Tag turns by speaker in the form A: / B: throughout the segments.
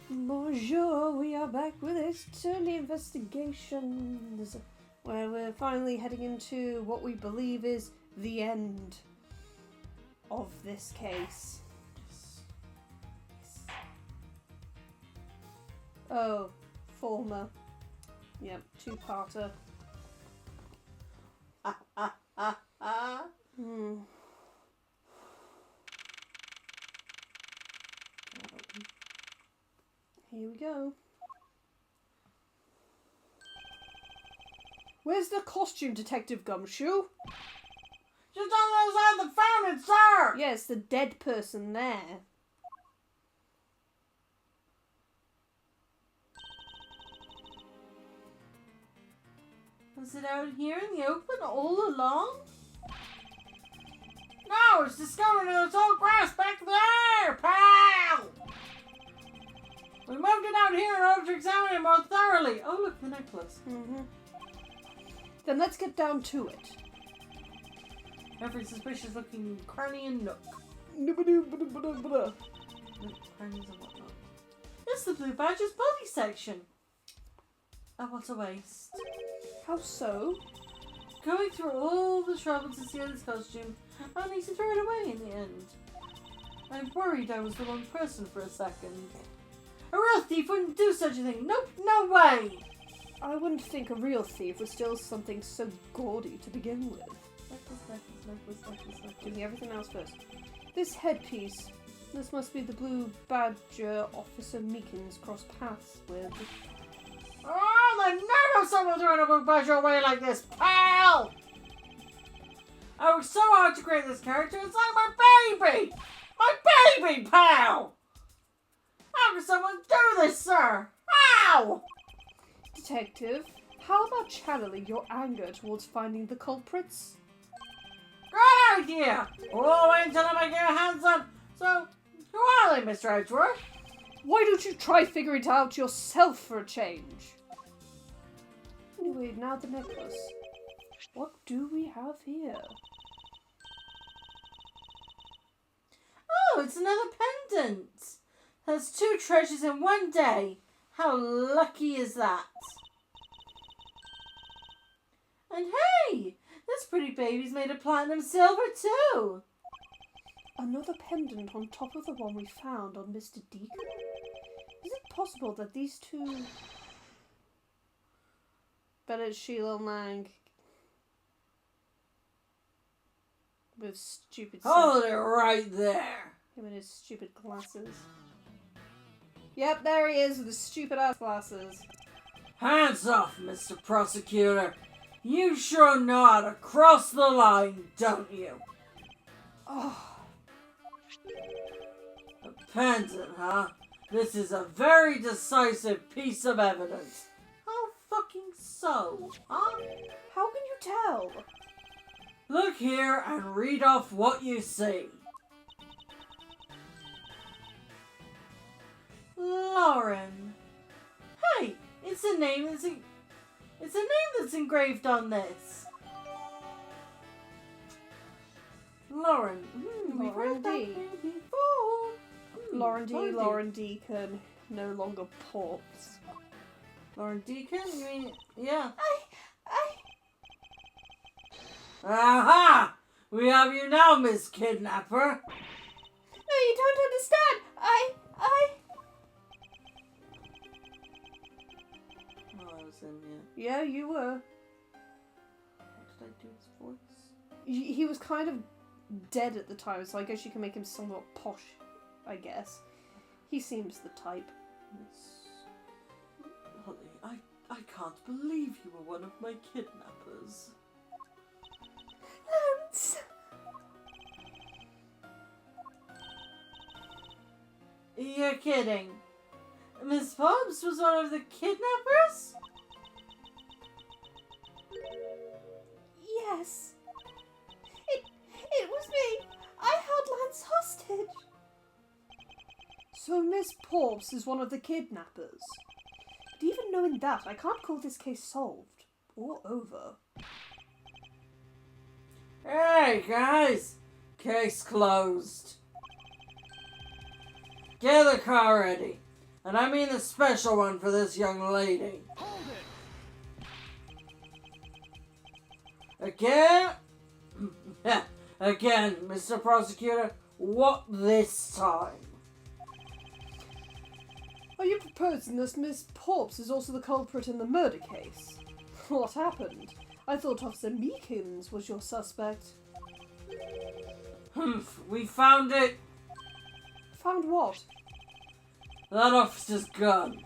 A: Bonjour, we are back with External Investigations, where we're finally heading into what we believe is the end of this case. Yes. Oh, former. Yep, two-parter. Here we go. Where's the costume, Detective Gumshoe?
B: Just on the other side of the fountain, sir!
A: Yes, the dead person there.
B: Was it out here in the open all along? No, it's discovered in the tall grass back there, pal! We moved it out here in order to examine it more thoroughly. Oh, look, the necklace.
A: Then let's get down to it.
B: Every suspicious looking cranny and nook.
A: Nook
B: Crannies and whatnot. It's the Blue Badger's body section. Oh, what a waste.
A: How so?
B: Going through all the trouble to steal this costume, only to throw it away in the end. I worried I was the wrong person for a second. A real thief wouldn't do such a thing. Nope, no way!
A: I wouldn't think a real thief would steal something so gaudy to begin with.
B: Necklace.
A: Give me everything else first. This headpiece. This must be the Blue Badger Officer Meekins crossed paths with.
B: Oh, the nerve of someone throwing a Blue Badger away like this, pal! I worked so hard to create this character. It's like my baby! My baby, pal! How can someone do this, sir? How?
A: Detective, how about channeling your anger towards finding the culprits?
B: Great idea! Oh, wait until I get your hands on. So, who are they, Mr. Edgeworth?
A: Why don't you try figuring it out yourself for a change? Anyway, now the necklace. What do we have here?
B: Oh, it's another pendant. Has 2 treasures in one day. How lucky is that? And hey, this pretty baby's made of platinum silver too.
A: Another pendant on top of the one we found on Mr. Deacon? Is it possible that these two... Bennett Sheila Lang with stupid...
B: Hold it right there.
A: Him and his stupid glasses. Yep, there he is with his stupid ass glasses.
B: Hands off, Mr. Prosecutor. You sure know how to cross the line, don't you?
A: Oh,
B: A pendant, huh? This is a very decisive piece of evidence. How fucking so, huh?
A: how can you tell?
B: Look here and read off what you see. Lauren. Hey, it's a name that's engraved on this. Lauren. We've
A: Lauren
B: heard that
A: D.
B: name before.
A: Lauren D. Lauren Deacon, no longer corpse.
B: Lauren Deacon? You mean, yeah.
A: I...
B: Aha! We have you now, Miss Kidnapper.
A: No, you don't understand.
B: Oh, I was in here.
A: Yeah, you were.
B: How did I do his voice?
A: He was kind of dead at the time, so I guess you can make him somewhat posh, I guess. He seems the type.
B: Miss Holly, I can't believe you were one of my kidnappers.
A: Lance!
B: You're kidding. Miss Pobbs was one of the kidnappers?
A: Yes. It was me. I held Lance hostage. So Miss Pobbs is one of the kidnappers. But even knowing that, I can't call this case solved. Or over.
B: Hey, guys. Case closed. Get the car ready. And I mean the special one for this young lady.
C: Hold it!
B: Again? Again, Mr. Prosecutor, what this time?
A: Are you proposing that Miss Porps is also the culprit in the murder case? What happened? I thought Officer Meekins was your suspect.
B: Humph, we found it.
A: Found what?
B: That officer's gun.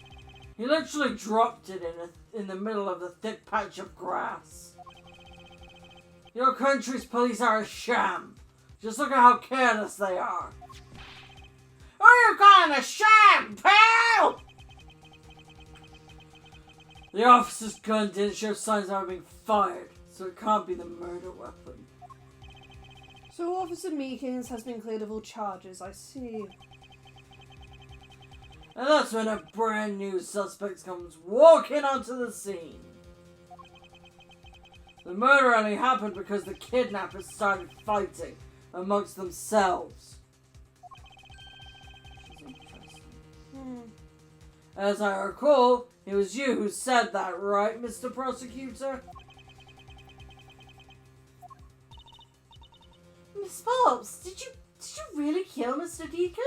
B: He literally dropped it in the middle of the thick patch of grass. Your country's police are a sham. Just look at how careless they are. Who are you calling a sham, pal? The officer's gun didn't show signs of having been fired, so it can't be the murder weapon.
A: So Officer Meekins has been cleared of all charges, I see.
B: And that's when a brand new suspect comes walking onto the scene. The murder only happened because the kidnappers started fighting amongst themselves. Which is interesting. As I recall, it was you who said that, right, Mr. Prosecutor? Miss Bobs, did you really kill Mr. Deacon?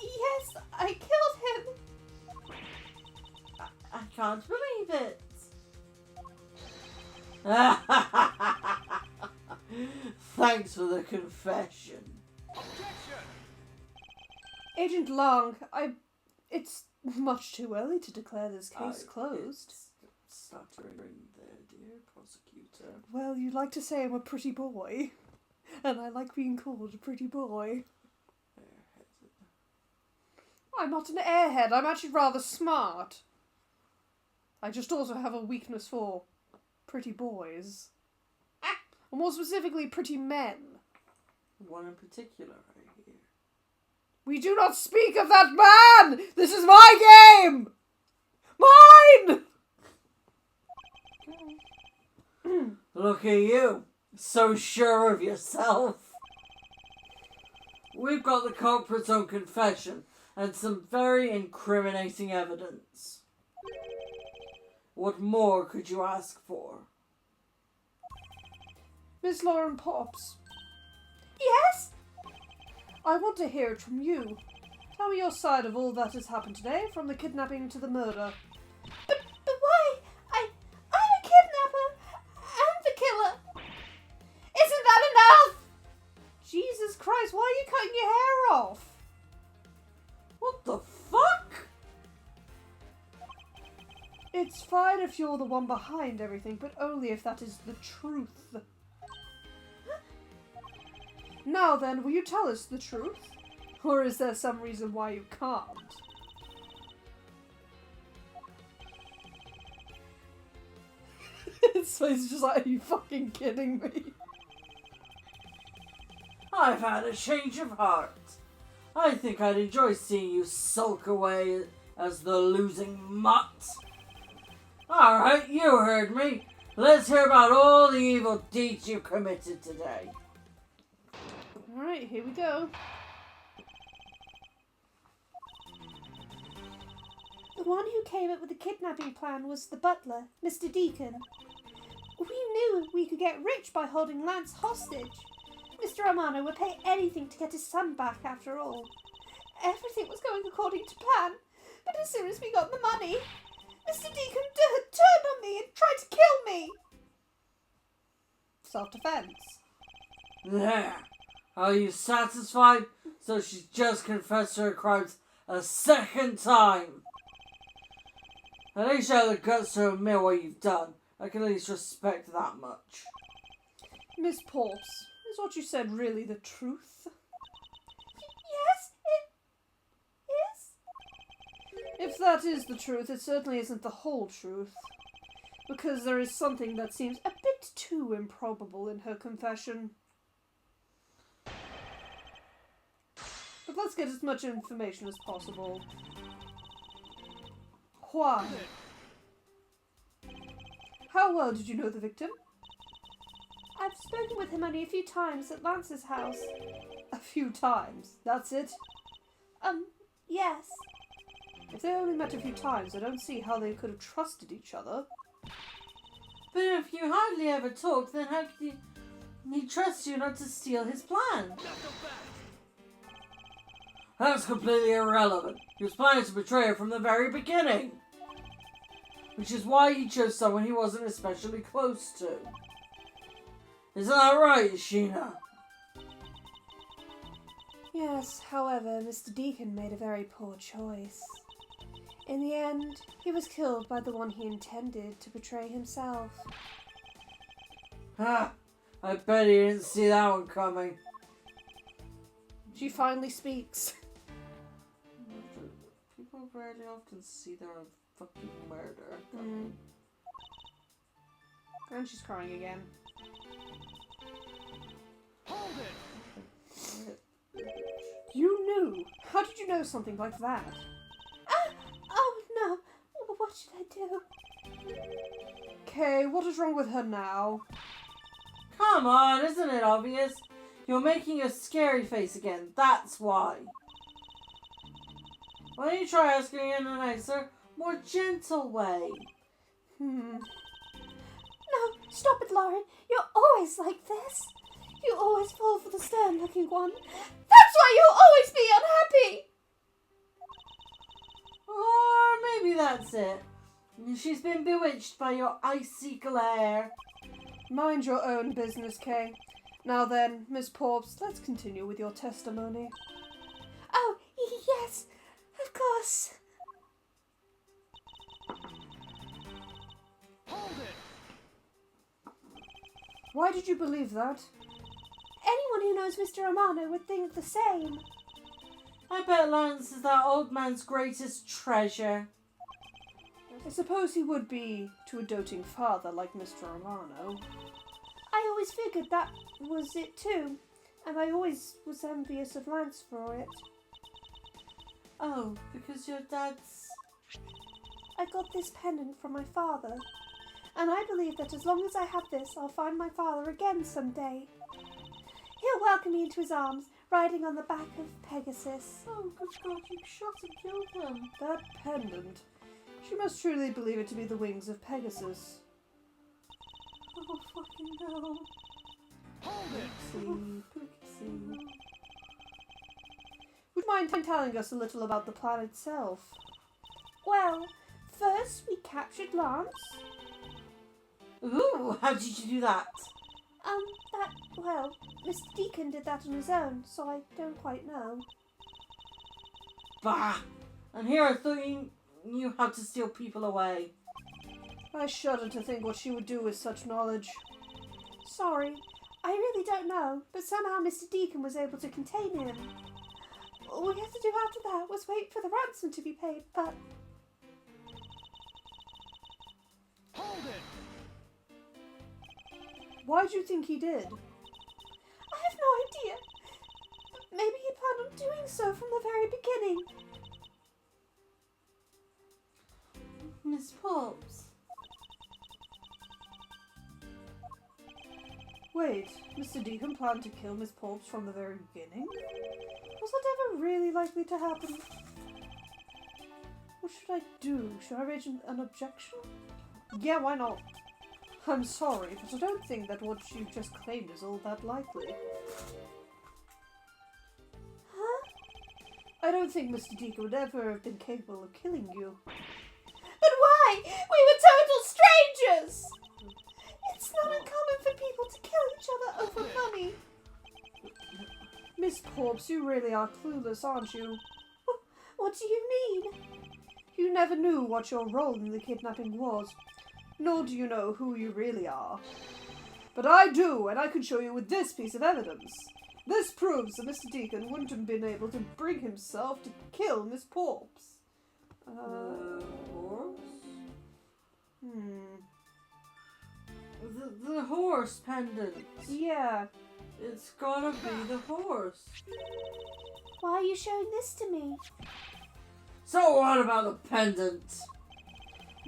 A: Yes, I killed him!
B: I can't believe it. Thanks for the confession.
C: Objection!
A: Agent Long, it's much too early to declare this case closed.
B: It's stuttering there, dear prosecutor.
A: Well, you'd like to say I'm a pretty boy. And I like being called a pretty boy. I'm not an airhead, I'm actually rather smart. I just also have a weakness for pretty boys. Or more specifically, pretty men.
B: One in particular, I hear.
A: We do not speak of that man! This is my game! Mine!
B: Look at you, so sure of yourself. We've got the culprit's own confession and some very incriminating evidence. What more could you ask for?
A: Miss Lauren Pops. Yes? I want to hear it from you. Tell me your side of all that has happened today, from the kidnapping to the murder. But why? I'm a kidnapper and the killer. Isn't that enough? Jesus Christ, why are you cutting your hair off?
B: What the fuck?
A: It's fine if you're the one behind everything, but only if that is the truth. Now then, will you tell us the truth? Or is there some reason why you can't? His face is just like, are you fucking kidding me?
B: I've had a change of heart. I think I'd enjoy seeing you sulk away as the losing mutt. Alright, you heard me. Let's hear about all the evil deeds you committed today.
A: Alright, here we go. The one who came up with the kidnapping plan was the butler, Mr. Deacon. We knew we could get rich by holding Lance hostage. Mr. Romano would pay anything to get his son back after all. Everything was going according to plan, but as soon as we got the money, Mr. Deacon turned on me and tried to kill me. Self-defense.
B: There. Are you satisfied? So she's just confessed her crimes a second time. At least you have the guts to admit what you've done. I can at least respect that much.
A: Miss Porps, is what you said really the truth? Yes, it is. If that is the truth, it certainly isn't the whole truth. Because there is something that seems a bit too improbable in her confession. But let's get as much information as possible. Juan. How well did you know the victim? I've spoken with him only a few times at Lance's house. A few times. That's it?
D: Yes.
A: If they only met a few times, I don't see how they could have trusted each other.
B: But if you hardly ever talk, then how could he trust you not to steal his plan?
C: Not so fast.
B: That's completely irrelevant. He was planning to betray her from the very beginning. Which is why he chose someone he wasn't especially close to. Isn't that right, Sheena?
A: Yes, however, Mr. Deacon made a very poor choice. In the end, he was killed by the one he intended to betray himself.
B: Ha! I bet he didn't see that one coming.
A: She finally speaks.
B: People rarely often see their own fucking murder.
A: And she's crying again.
C: Hold it.
A: You knew? How did you know something like that?
D: Oh no. What should I do?
A: Kay, what is wrong with her now?
B: Come on, isn't it obvious? You're making a scary face again, that's why. Why don't you try asking in a nicer, more gentle way?
D: No, stop it, Lauren. You're always like this. You always fall for the stern-looking one. That's why you'll always be unhappy.
B: Or maybe that's it. She's been bewitched by your icy glare.
A: Mind your own business, Kay. Now then, Miss Porps, let's continue with your testimony.
D: Oh, yes, of course.
C: Hold it.
A: Why did you believe that?
D: Anyone who knows Mr. Romano would think the same.
B: I bet Lance is that old man's greatest treasure.
A: I suppose he would be to a doting father like Mr. Romano.
D: I always figured that was it too, and I always was envious of Lance for it.
B: Oh, because your dad's...
D: I got this pendant from my father, and I believe that as long as I have this, I'll find my father again someday. He'll welcome me into his arms, riding on the back of Pegasus.
B: Oh, good God, you shot and killed him.
A: That pendant. She must truly believe it to be the wings of Pegasus.
B: Oh, fucking hell.
C: Hold it.
A: Pixie. Would you mind telling us a little about the plan itself?
D: Well, first we captured Lance.
B: Ooh, how did you do that?
D: Mr. Deacon did that on his own, so I don't quite know.
B: Bah! And here I thought you knew how to steal people away.
A: I shudder to think what she would do with such knowledge.
D: Sorry, I really don't know, but somehow Mr. Deacon was able to contain him. All we had to do after that was wait for the ransom to be paid, but...
C: Hold it.
A: Why do you think he did?
D: I have no idea. Maybe he planned on doing so from the very beginning.
B: Miss Pops.
A: Wait, Mr. Deacon planned to kill Miss Porps from the very beginning? Was that ever really likely to happen? What should I do? Should I raise an objection? Yeah, why not? I'm sorry, but I don't think that what you just claimed is all that likely.
D: Huh?
A: I don't think Mr. Deacon would ever have been capable of killing you.
D: But why? We were total strangers! It's not uncommon for people to kill each other over money.
A: Miss Porps, you really are clueless, aren't you?
D: What do you mean?
A: You never knew what your role in the kidnapping was, nor do you know who you really are. But I do, and I can show you with this piece of evidence. This proves that Mr. Deacon wouldn't have been able to bring himself to kill Miss Porps.
B: Horse?
A: Hmm.
B: The horse pendant.
A: Yeah.
B: It's gotta be the horse.
D: Why are you showing this to me?
B: So what about the pendant?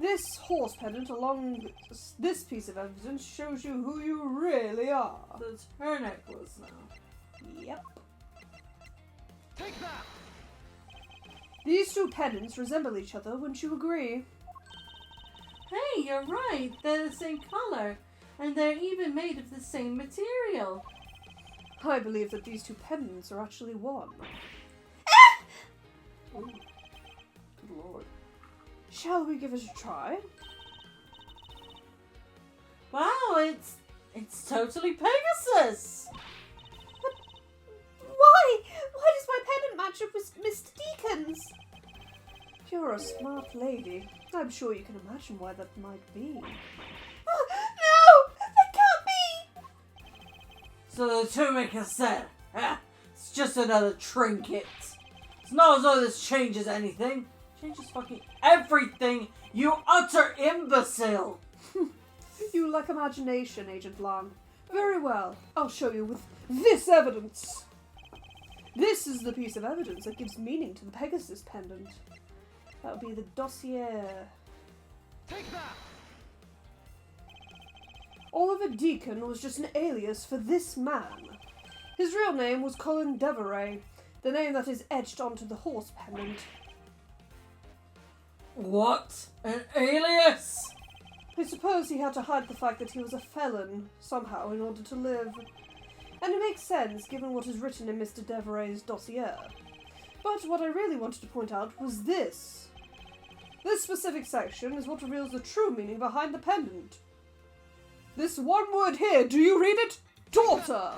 A: This horse pendant along this piece of evidence shows you who you really are.
B: That's her necklace now.
A: Yep.
C: Take that!
A: These two pendants resemble each other, wouldn't you agree?
B: Hey, you're right. They're the same color. And they're even made of the same material.
A: I believe that these two pendants are actually one.
B: Ooh. Good lord.
A: Shall we give it a try?
B: Wow, it's totally Pegasus!
A: Why? Why does my pendant match up with Mr. Deacon's? You're a smart lady. I'm sure you can imagine why that might be. No! That can't be!
B: So the two make a set. It's just another trinket. It's not as though this changes anything. Changes fucking everything, you utter imbecile!
A: You lack imagination, Agent Lang. Very well. I'll show you with this evidence. This is the piece of evidence that gives meaning to the Pegasus pendant. That would be the dossier.
C: Take that!
A: Oliver Deacon was just an alias for this man. His real name was Colin Deveray, the name that is etched onto the horse pendant.
B: What? An alias?
A: I suppose he had to hide the fact that he was a felon, somehow, in order to live. And it makes sense, given what is written in Mr. Deveray's dossier. But what I really wanted to point out was this. This specific section is what reveals the true meaning behind the pendant. This one word here, do you read it? Daughter!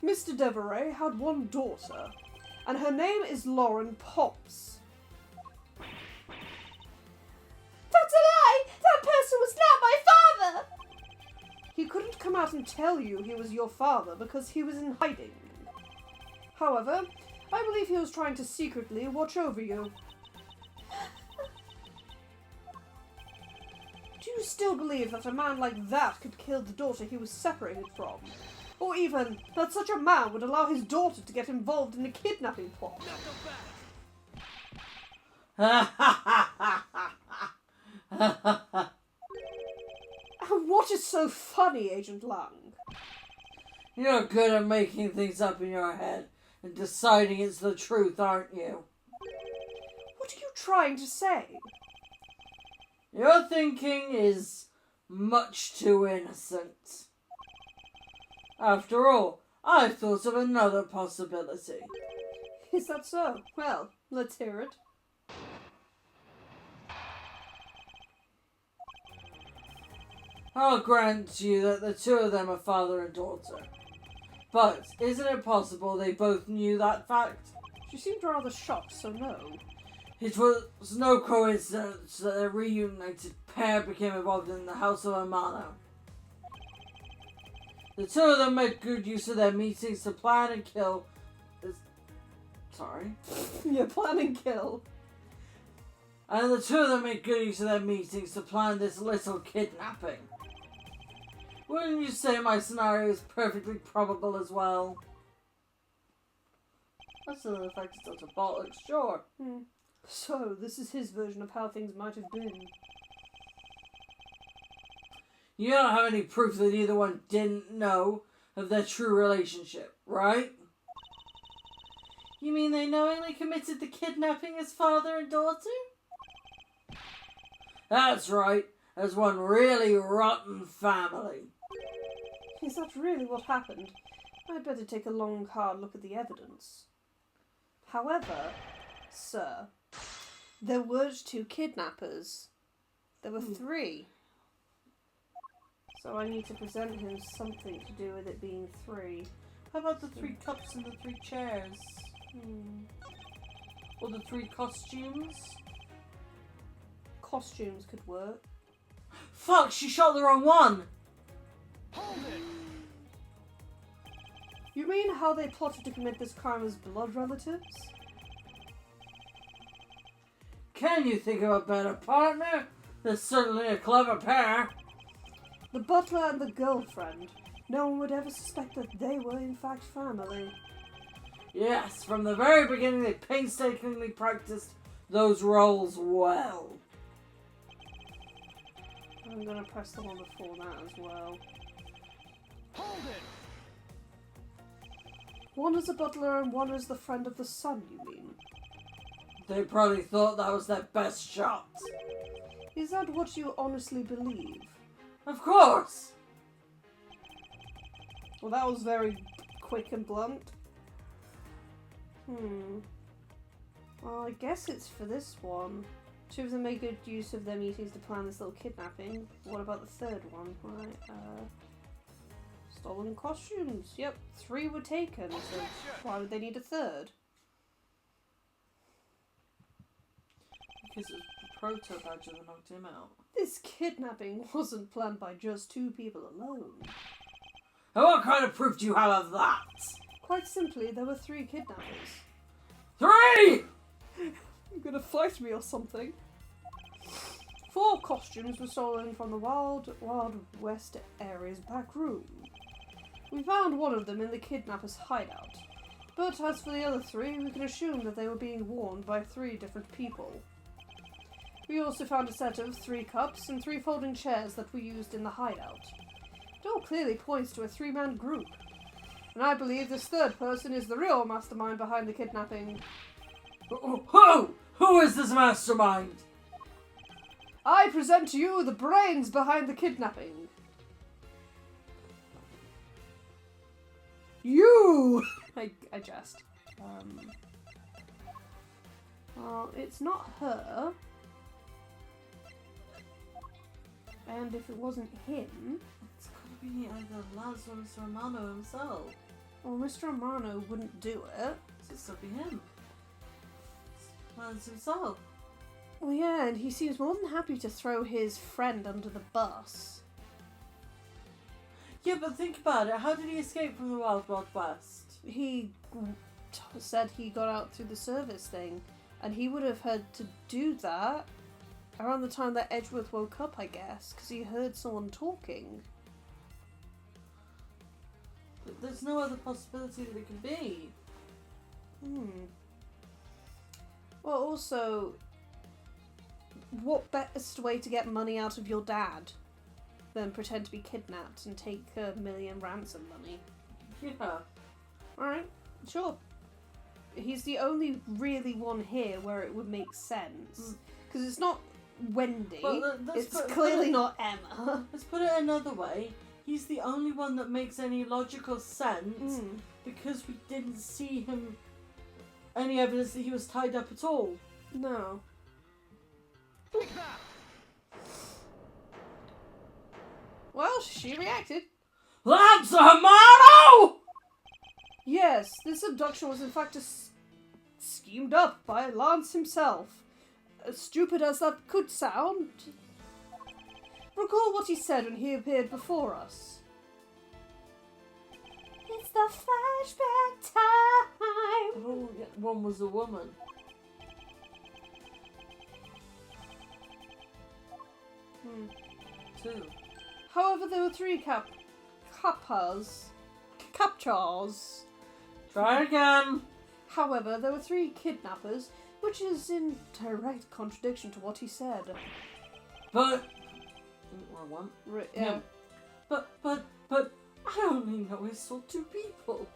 A: Mr. Deveray had one daughter, and her name is Lauren Pops.
D: That's a lie! That person was not my father!
A: He couldn't come out and tell you he was your father because he was in hiding. However, I believe he was trying to secretly watch over you. Do you still believe that a man like that could kill the daughter he was separated from? Or even that such a man would allow his daughter to get involved in a kidnapping plot? And what is so funny, Agent Lang?
B: You're good at making things up in your head and deciding it's the truth, aren't you?
A: What are you trying to say?
B: Your thinking is much too innocent. After all, I thought of another possibility.
A: Is that so? Well, let's hear it.
B: I'll grant you that the two of them are father and daughter. But isn't it possible they both knew that fact?
A: She seemed rather shocked, so no.
B: It was no coincidence that a reunited pair became involved in the House of Amano. The two of them made good use of their meetings to plan and kill... Sorry?
A: Yeah, plan and kill.
B: And the two of them made good use of their meetings to plan this little kidnapping. Wouldn't you say my scenario is perfectly probable as well? That's the fact it's such a bollocks, sure.
A: So, this is his version of how things might have been.
B: You don't have any proof that either one didn't know of their true relationship, right? You mean they knowingly committed the kidnapping as father and daughter? That's right, as one really rotten family.
A: Is that really what happened? I'd better take a long, hard look at the evidence. However, sir, there weren't two kidnappers. There were three. So I need to present him something to do with it being three.
B: How about the 3 cups and the 3 chairs? Or the 3 costumes?
A: Costumes could work.
B: Fuck, she shot the wrong one!
C: Hold it!
A: You mean how they plotted to commit this crime as blood relatives?
B: Can you think of a better partner? They're certainly a clever pair.
A: The butler and the girlfriend. No one would ever suspect that they were in fact family.
B: Yes, from the very beginning they painstakingly practiced those roles well.
A: I'm gonna press the one before that as well.
C: Hold it!
A: One as a butler and one as the friend of the sun, you mean?
B: They probably thought that was their best shot.
A: Is that what you honestly believe?
B: Of course!
A: Well, that was very quick and blunt. Well, I guess it's for this one. Two of them made good use of their meetings to plan this little kidnapping. What about the third one? Right, stolen costumes. Yep, 3 were taken, so why would they need a third?
B: Because it was the Proto Badger that knocked him out.
A: This kidnapping wasn't planned by just 2 people alone.
B: And what kind of proof do you have of that?
A: Quite simply, there were 3 kidnappers.
B: 3!
A: You're gonna fight me or something. 4 costumes were stolen from the Wild West area's back room. We found one of them in the kidnapper's hideout. But as for the other 3, we can assume that they were being worn by 3 different people. We also found a set of 3 cups and 3 folding chairs that we used in the hideout. It all clearly points to a 3-man group. And I believe this third person is the real mastermind behind the kidnapping.
B: Who is this mastermind?
A: I present to you the brains behind the kidnapping. You! I jest. Well, it's not her. And if it wasn't him,
B: It's gotta be either Laz or Mr. Romano himself.
A: well, Mr. Romano wouldn't do it.
B: So it's gotta be him. Laz himself.
A: Well, yeah, and he seems more than happy to throw his friend under the bus.
B: Yeah, but think about it. How did he escape from the Wild Wild West?
A: He said he got out through the service thing, and he would have had to do that around the time that Edgeworth woke up, I guess, because he heard someone talking.
B: But there's no other possibility that it could be.
A: Well, also, what best way to get money out of your dad than pretend to be kidnapped and take $1 million ransom money?
B: Yeah.
A: Alright, sure. He's the only really one here where it would make sense. Because it's not Wendy,
B: Well,
A: it's clearly not Emma.
B: Let's put it another way. He's the only one that makes any logical sense because we didn't see him any evidence that he was tied up at all.
A: No.
C: Take that!
A: Well, she reacted.
B: Lance Romano!
A: Yes, this abduction was in fact schemed up by Lance himself. As stupid as that could sound, recall what he said when he appeared before us. It's the flashback time!
B: Oh, yeah, one was a woman. Two.
A: However, there were 3 captures.
B: Try again.
A: However, there were 3 kidnappers, which is in direct contradiction to what he said.
B: But wrong one.
A: Yeah.
B: But I only know I saw 2 people.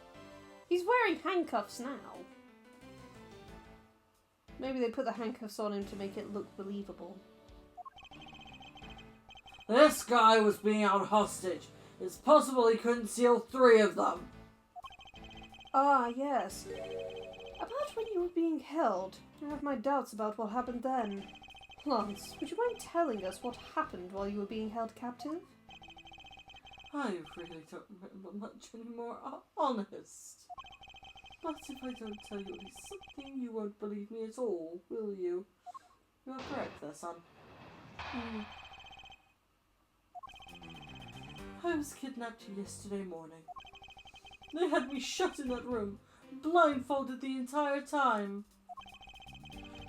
A: He's wearing handcuffs now. Maybe they put the handcuffs on him to make it look believable.
B: This guy was being held hostage. It's possible he couldn't seal 3 of them.
A: Ah, yes. About when you were being held, I have my doubts about what happened then. Lance, would you mind telling us what happened while you were being held captive?
B: I really don't remember much anymore, honest. But if I don't tell you at least something, you won't believe me at all, will you? You are correct there, son. I was kidnapped yesterday morning. They had me shut in that room, blindfolded the entire time.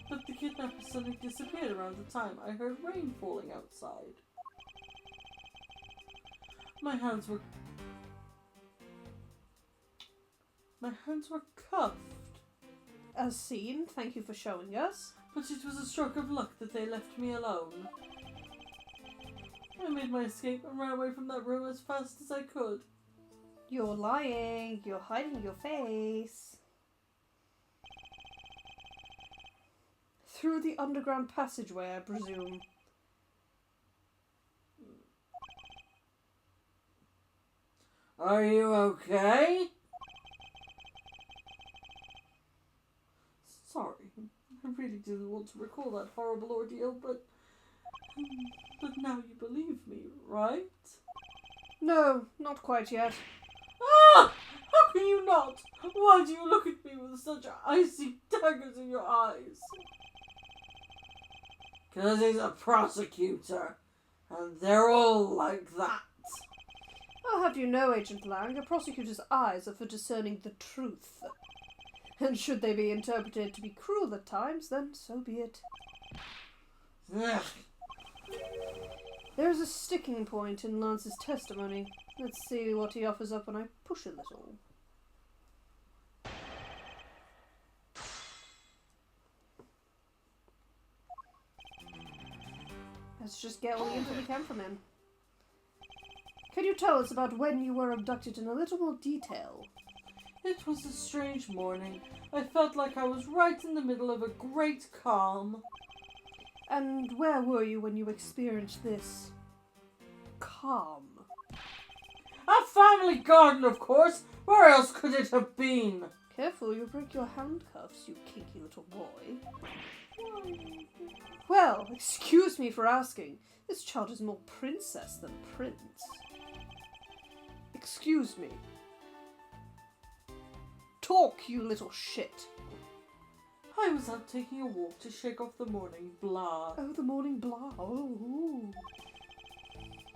B: But the kidnapper suddenly disappeared around the time I heard rain falling outside. My hands were cuffed,
A: As seen, thank you for showing us.
B: but it was a stroke of luck that they left me alone. I made my escape and ran away from that room as fast as I could.
A: You're lying. You're hiding your face. Through the underground passageway, I presume.
B: Are you okay? Sorry, I really didn't want to recall that horrible ordeal, but now you believe me, right?
A: No, not quite yet.
B: Ah! How can you not? Why do you look at me with such icy daggers in your eyes? Because he's a prosecutor, and they're all like that.
A: I'll have you know, Agent Lang, a prosecutor's eyes are for discerning the truth. And should they be interpreted to be cruel at times, then so be it.
B: Ugh.
A: There is a sticking point in Lance's testimony. Let's see what he offers up when I push a little. Let's just get all the info we can from him. Can you tell us about when you were abducted in a little more detail?
B: It was a strange morning. I felt like I was right in the middle of a great calm.
A: And where were you when you experienced this calm?
B: A family garden, of course. Where else could it have been?
A: Careful, you'll break your handcuffs, you kinky little boy. Well, excuse me for asking. This child is more princess than prince. Excuse me. Talk, you little shit.
B: I was out taking a walk to shake off the morning blah.
A: Oh, the morning blah. Oh, ooh.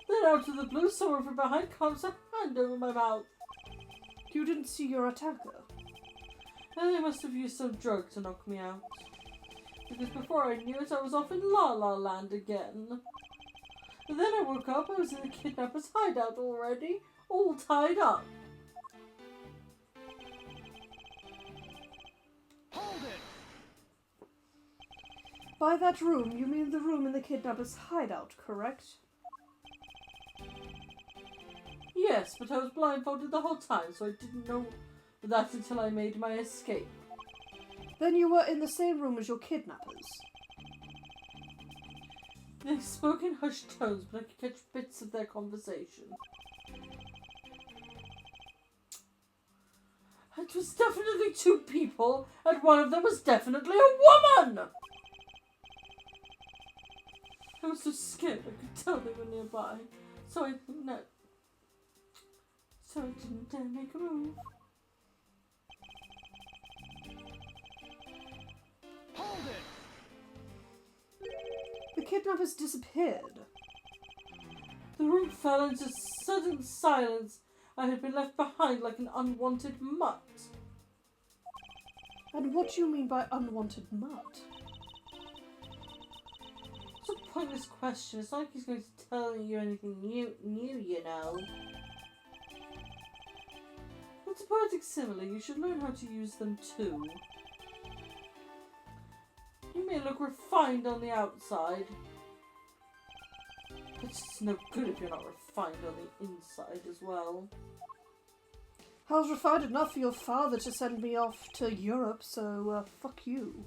B: Then out of the blue, someone from behind comes a hand over my mouth.
A: You didn't see your attacker.
B: And they must have used some drug to knock me out. Because before I knew it, I was off in La La Land again. And then I woke up, I was in the kidnapper's hideout already, all tied up.
C: Hold it!
A: By that room, you mean the room in the kidnapper's hideout, correct?
B: Yes, but I was blindfolded the whole time, so I didn't know that until I made my escape.
A: Then you were in the same room as your kidnappers.
B: They spoke in hushed tones, but I could catch bits of their conversation. It was definitely two people, and one of them was definitely a woman! I was so scared I could tell they were nearby, so I didn't dare make a move.
C: Hold it!
A: The kidnappers disappeared.
B: The room fell into sudden silence. I had been left behind like an unwanted mutt.
A: And what do you mean by unwanted mutt?
B: It's a pointless question. It's not like he's going to tell you anything new, you know. It's a poetic simile. You should learn how to use them too. You may look refined on the outside, but it's no good if you're not refined on the inside as well.
A: I was refined enough for your father to send me off to Europe, so fuck you.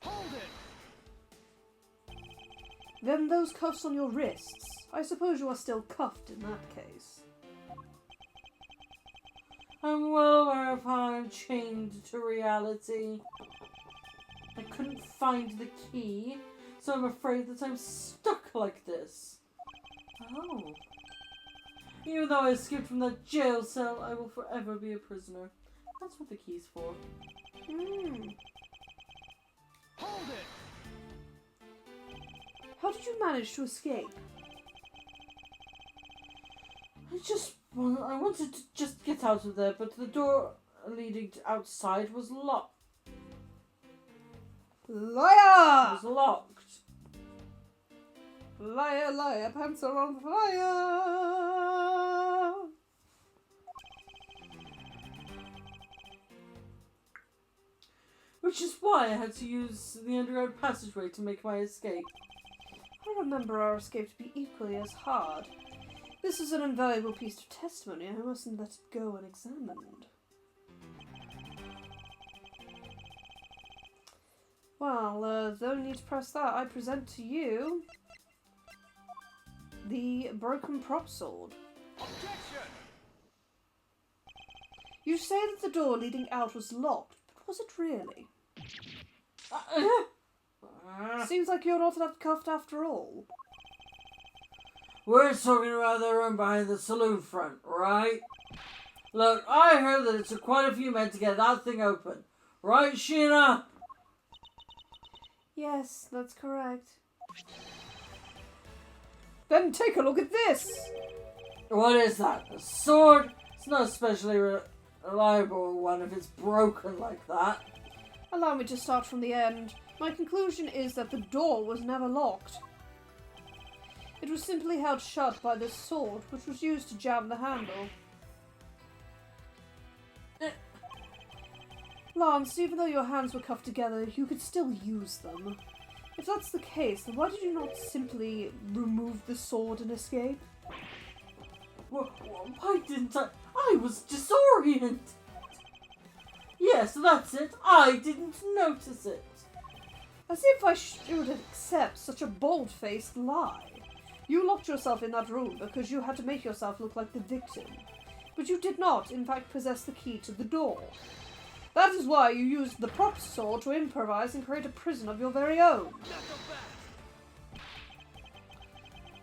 C: Hold it!
A: Then those cuffs on your wrists. I suppose you are still cuffed in that case.
B: I'm well aware of how I'm chained to reality. I couldn't find the key, so I'm afraid that I'm stuck like this. Oh. Even though I escaped from that jail cell, I will forever be a prisoner. That's what the key's for.
C: Hold it!
A: How did you manage to escape?
B: I wanted to just get out of there, but the door leading outside was locked. It
A: Liar!
B: was locked.
A: Liar, liar, pants are on fire!
B: Which is why I had to use the underground passageway to make my escape.
A: I remember our escape to be equally as hard. This is an invaluable piece of testimony. I mustn't let it go unexamined. Well, don't need to press that. I present to you the broken prop sword.
C: Objection!
A: You say that the door leading out was locked, but was it really? Seems like you're not that cuffed after all.
B: We're talking about the room behind the saloon front, right? Look, I heard that it took quite a few men to get that thing open. Right, Sheena?
A: Yes, that's correct. Then take a look at this!
B: What is that? A sword? It's not especially reliable one if it's broken like that.
A: Allow me to start from the end. My conclusion is that the door was never locked. It was simply held shut by this sword, which was used to jam the handle. Lance, even though your hands were cuffed together, you could still use them. If that's the case, then why did you not simply remove the sword and escape?
B: Why didn't I? I was disoriented. Yes, that's it. I didn't notice it.
A: As if I should accept such a bold-faced lie. You locked yourself in that room because you had to make yourself look like the victim. But you did not, in fact, possess the key to the door. That is why you used the prop sword to improvise and create a prison of your very own.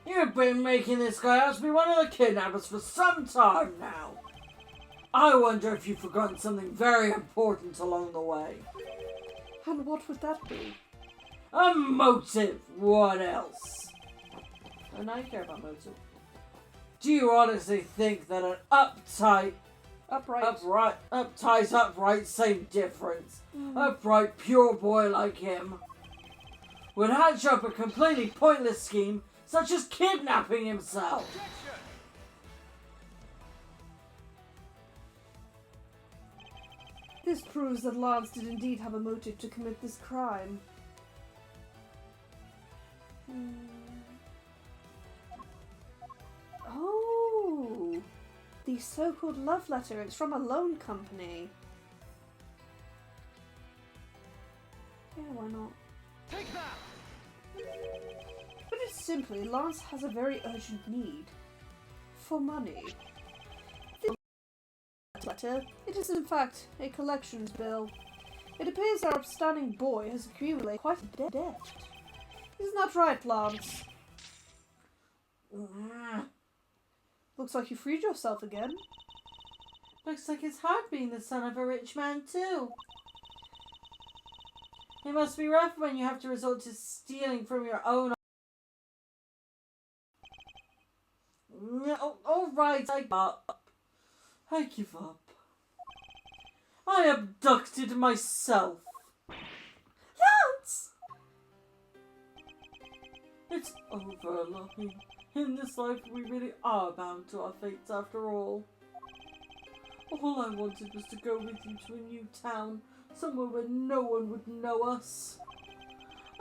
B: You've been making this guy out to be one of the kidnappers for some time now. I wonder if you've forgotten something very important along the way.
A: And what would that be?
B: A motive. What else? And I care about motive. Do you honestly think that an uptight, same difference, upright, pure boy like him would hatch up a completely pointless scheme such as kidnapping himself?
C: Objection!
A: This proves that Lance did indeed have a motive to commit this crime. Oh, the so-called love letter. It's from a loan company. Yeah, why not?
C: Take that!
A: Put it simply, Lance has a very urgent need for money. This letter, it is in fact a collections bill. It appears our upstanding boy has accumulated quite a debt. Isn't that right, Lance? Looks like you freed yourself again.
B: Looks like it's hard being the son of a rich man too. It must be rough when you have to resort to stealing from your own. No, all right, I give up. I give up. I abducted myself.
A: Lance!
B: It's over, Lottie. In this life, we really are bound to our fates after all. All I wanted was to go with you to a new town, somewhere where no one would know us.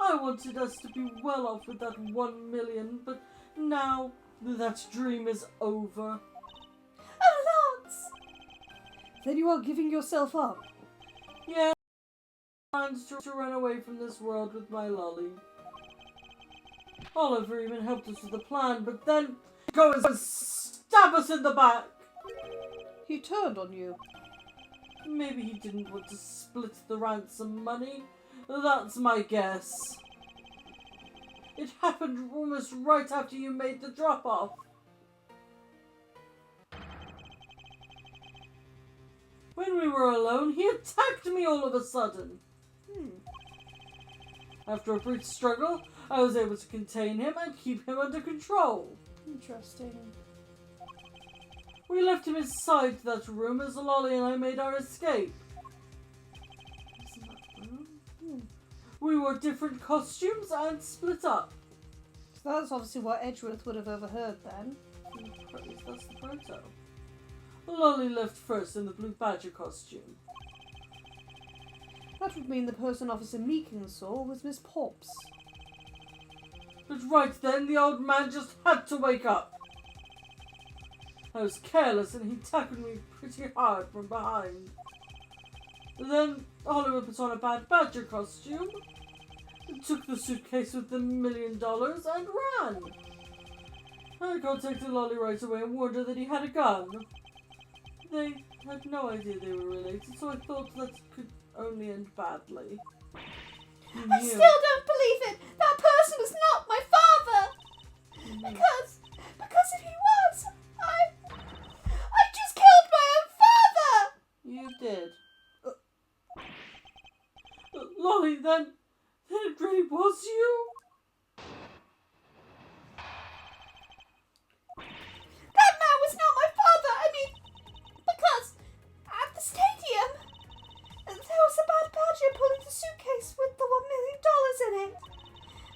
B: I wanted us to be well off with that 1 million, but now that dream is over.
A: Oh, Lance! Then you are giving yourself up.
B: Yeah, I planned to run away from this world with my lolly. Oliver even helped us with the plan, but then go and stab us in the back.
A: He turned on you.
B: Maybe he didn't want to split the ransom money. That's my guess. It happened almost right after you made the drop-off. When we were alone, he attacked me all of a sudden. After a brief struggle, I was able to contain him and keep him under control.
A: Interesting.
B: We left him inside that room as Lolly and I made our escape. Isn't that room? We wore different costumes and split up.
A: So that's obviously what Edgeworth would have overheard then.
B: That's the photo. Lolly left first in the Blue Badger costume.
A: That would mean the person Officer Meekin saw was Miss Pops.
B: But right then, the old man just had to wake up. I was careless and he tackled me pretty hard from behind. And then Oliver put on a Bad Badger costume, and took the suitcase with the $1 million and ran. I contacted Lolly right away and warned her that he had a gun. They had no idea they were related, so I thought that could only end badly.
D: I still don't believe it. That person was not my father. Because if he was, I just killed my own father.
B: You did. Lolly, then it really was you?
D: That man was not my father. I mean, because at the stadium, there was a bad badger pulling the suitcase with the $1 million in it.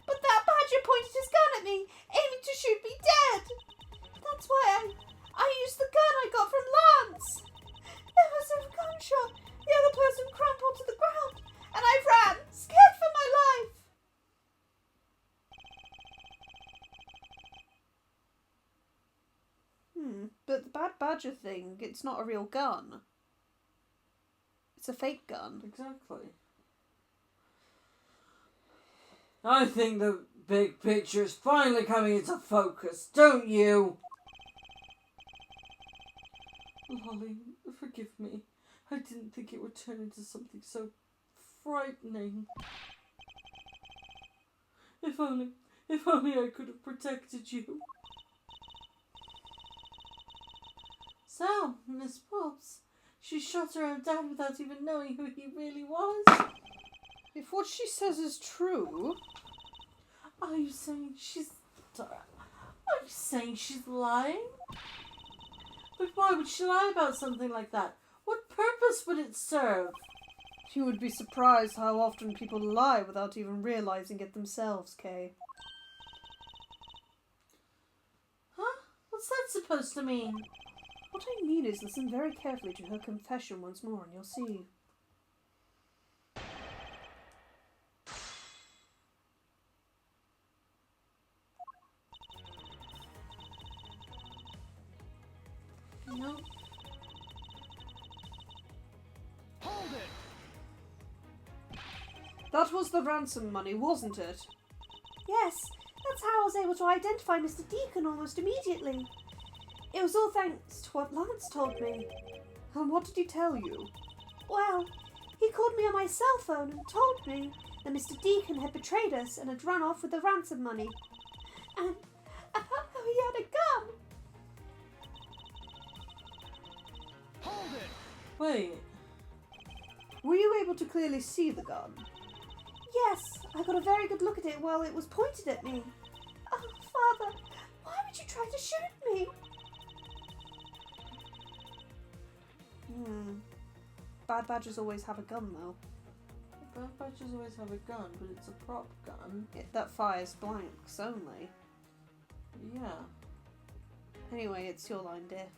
D: But that badger pointed his gun at me, aiming to shoot me dead. That's why I used the gun I got from Lance. There was a gunshot. The other person crumpled to the ground, and I ran, scared for my life.
A: But the Bad Badger thing, it's not a real gun. It's a fake gun.
B: Exactly. I think the big picture is finally coming into focus, don't you? Lolly, forgive me. I didn't think it would turn into something so frightening. If only I could have protected you. So, Miss Pops, she shot her own dad without even knowing who he really was.
A: If what she says is true...
B: Are you saying she's lying? But why would she lie about something like that? What purpose would it serve?
A: You would be surprised how often people lie without even realizing it themselves, Kay.
B: Huh? What's that supposed to mean?
A: What I mean is listen very carefully to her confession once more and you'll see.
B: No.
C: Hold it!
A: That was the ransom money, wasn't it?
D: Yes, that's how I was able to identify Mr. Deacon almost immediately. It was all thanks to what Lance told me.
A: And what did he tell you?
D: Well, he called me on my cell phone and told me that Mr. Deacon had betrayed us and had run off with the ransom money. And he had a gun.
C: Hold it!
B: Wait.
A: Were you able to clearly see the gun?
D: Yes, I got a very good look at it while it was pointed at me. Oh, Father, why would you try to shoot me?
A: Bad Badgers always have a gun, though.
B: Bad Badgers always have a gun, but it's a prop gun.
A: That fires blanks only.
B: Yeah.
A: Anyway, it's your line, dear.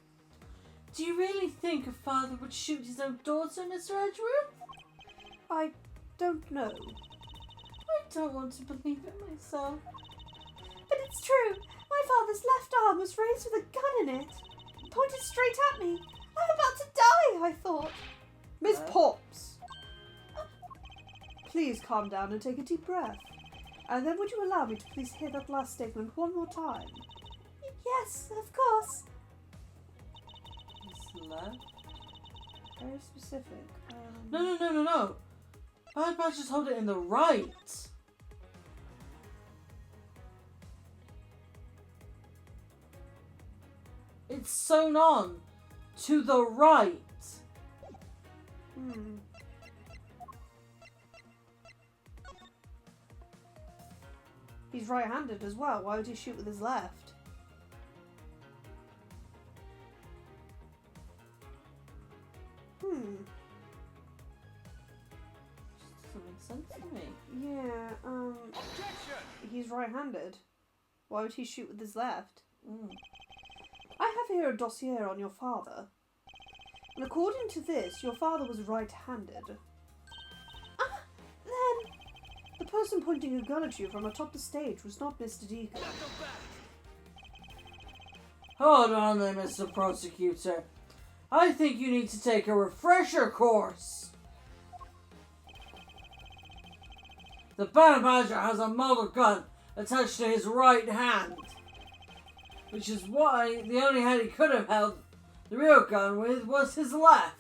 B: Do you really think a father would shoot his own daughter, Mr. Edgeworth?
A: I don't know.
B: I don't want to believe it myself.
D: But it's true. My father's left arm was raised with a gun in it. Pointed straight at me. I'm about to die, I thought.
A: Miss Pops! Please calm down and take a deep breath. And then would you allow me to please hear that last statement one more time?
D: Yes, of course.
B: His left?
A: Very specific.
B: No. Bad Badgers hold it in the right. It's sewn on to the right.
A: He's right-handed as well. Why would he shoot with his left?
B: Doesn't make sense to me.
A: Yeah,
C: Objection!
A: he's right-handed. Why would he shoot with his left?
B: Mm.
A: I have here a dossier on your father. And according to this, your father was right-handed.
D: Then
A: The person pointing a gun at you from atop the stage was not Mr. Deacon.
C: Now go back!
B: Hold on there, Mr. Prosecutor. I think you need to take a refresher course. The Bad Badger has a model gun attached to his right hand, which is why the only hand he could have held the real gun with was his left.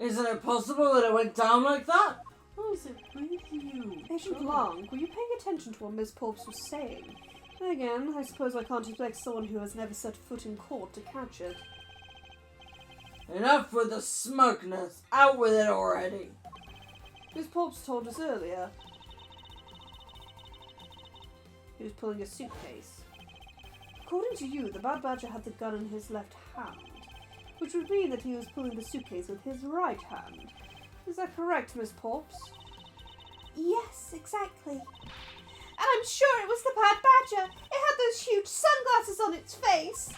B: Isn't it possible that it went down like that? What is it with you?
A: Agent Long, were you paying attention to what Miss Porps was saying? Then again, I suppose I can't expect someone who has never set foot in court to catch it.
B: Enough with the smugness. Out with it already.
A: Miss Porps told us earlier. He was pulling a suitcase. According to you, the Bad Badger had the gun in his left hand, which would mean that he was pulling the suitcase with his right hand. Is that correct, Miss Porps?
D: Yes, exactly. And I'm sure it was the Bad Badger. It had those huge sunglasses on its face.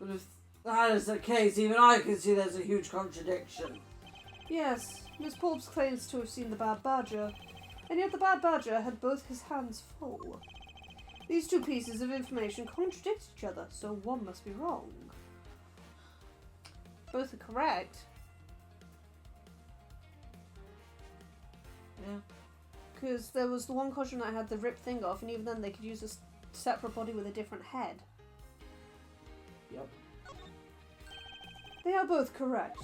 B: But if that is the case, even I can see there's a huge contradiction.
A: Yes, Miss Porps claims to have seen the Bad Badger, and yet the Bad Badger had both his hands full. These two pieces of information contradict each other, so one must be wrong. Both are correct.
B: Yeah.
A: Because there was the one costume that had the ripped thing off, and even then they could use a separate body with a different head.
B: Yep.
A: They are both correct.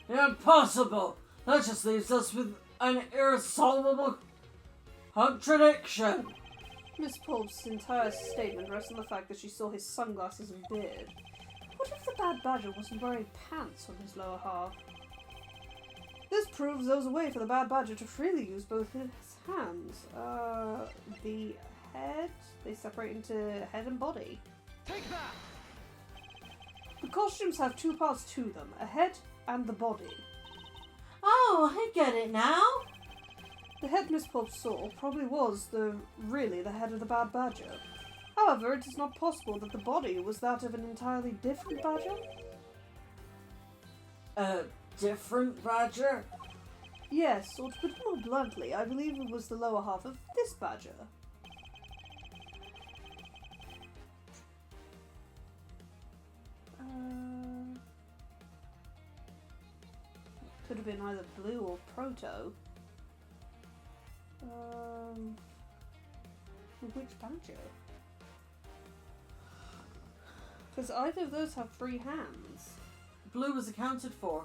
B: Impossible! That just leaves us with an irresolvable contradiction.
A: Miss Porps' entire statement rests on the fact that she saw his sunglasses and beard. What if the Bad Badger wasn't wearing pants on his lower half? This proves there was a way for the Bad Badger to freely use both his hands. The head? They separate into head and body.
C: Take that!
A: The costumes have two parts to them, a head and the body.
B: Oh, I get it now.
A: The head Miss Porps saw probably was really the head of the Bad Badger. However, it is not possible that the body was that of an entirely different badger.
B: A different badger?
A: Yes, or to put it more bluntly, I believe it was the lower half of this badger. Could have been either blue or proto. Which badger? Because either of those have three hands.
B: Blue was accounted for.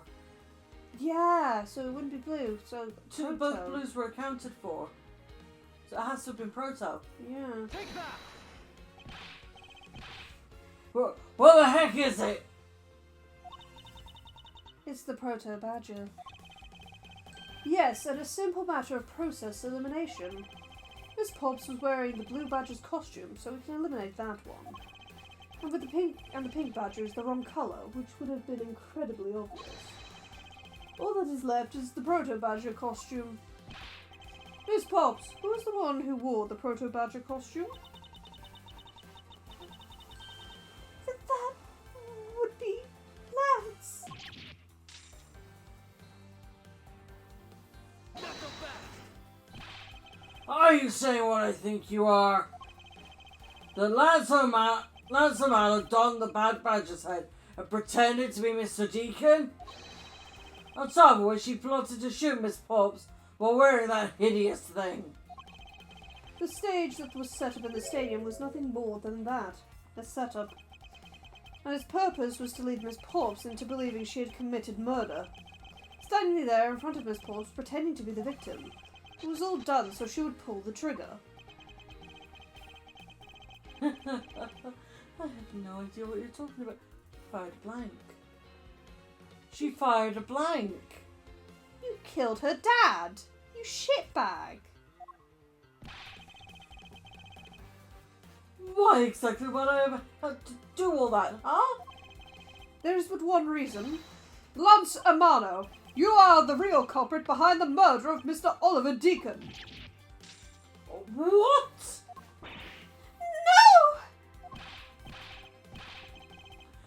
A: Yeah, so it wouldn't be blue. So
B: Both
A: proto.
B: blues were accounted for. So it has to have been Proto.
A: Yeah.
C: Take that!
B: What the heck is it?
A: It's the proto badger. Yes, and a simple matter of process elimination. Miss Porps was wearing the blue badger's costume, so we can eliminate that one. And with the pink badger is the wrong colour, which would have been incredibly obvious. All that is left is the proto badger costume. Miss Porps, who was the one who wore the proto badger costume?
D: That would be Lance.
C: Not so fast!
B: Are you saying what I think you are? The Lance O'Malley donned the Bad Badger's head and pretended to be Mr. Deacon? On top of which she plotted to shoot Miss Porps while wearing that hideous thing.
A: The stage that was set up in the stadium was nothing more than that, a setup. And its purpose was to lead Miss Porps into believing she had committed murder. Standing there in front of Miss Porps, pretending to be the victim. It was all done so she would pull the trigger.
B: I have no idea what you're talking about. Fired a blank. She fired a blank.
A: You killed her dad! You shitbag!
B: Why exactly would I ever have to do all that, huh?
A: There is but one reason. Lance Amano, you are the real culprit behind the murder of Mr. Oliver Deacon.
B: What?
D: No!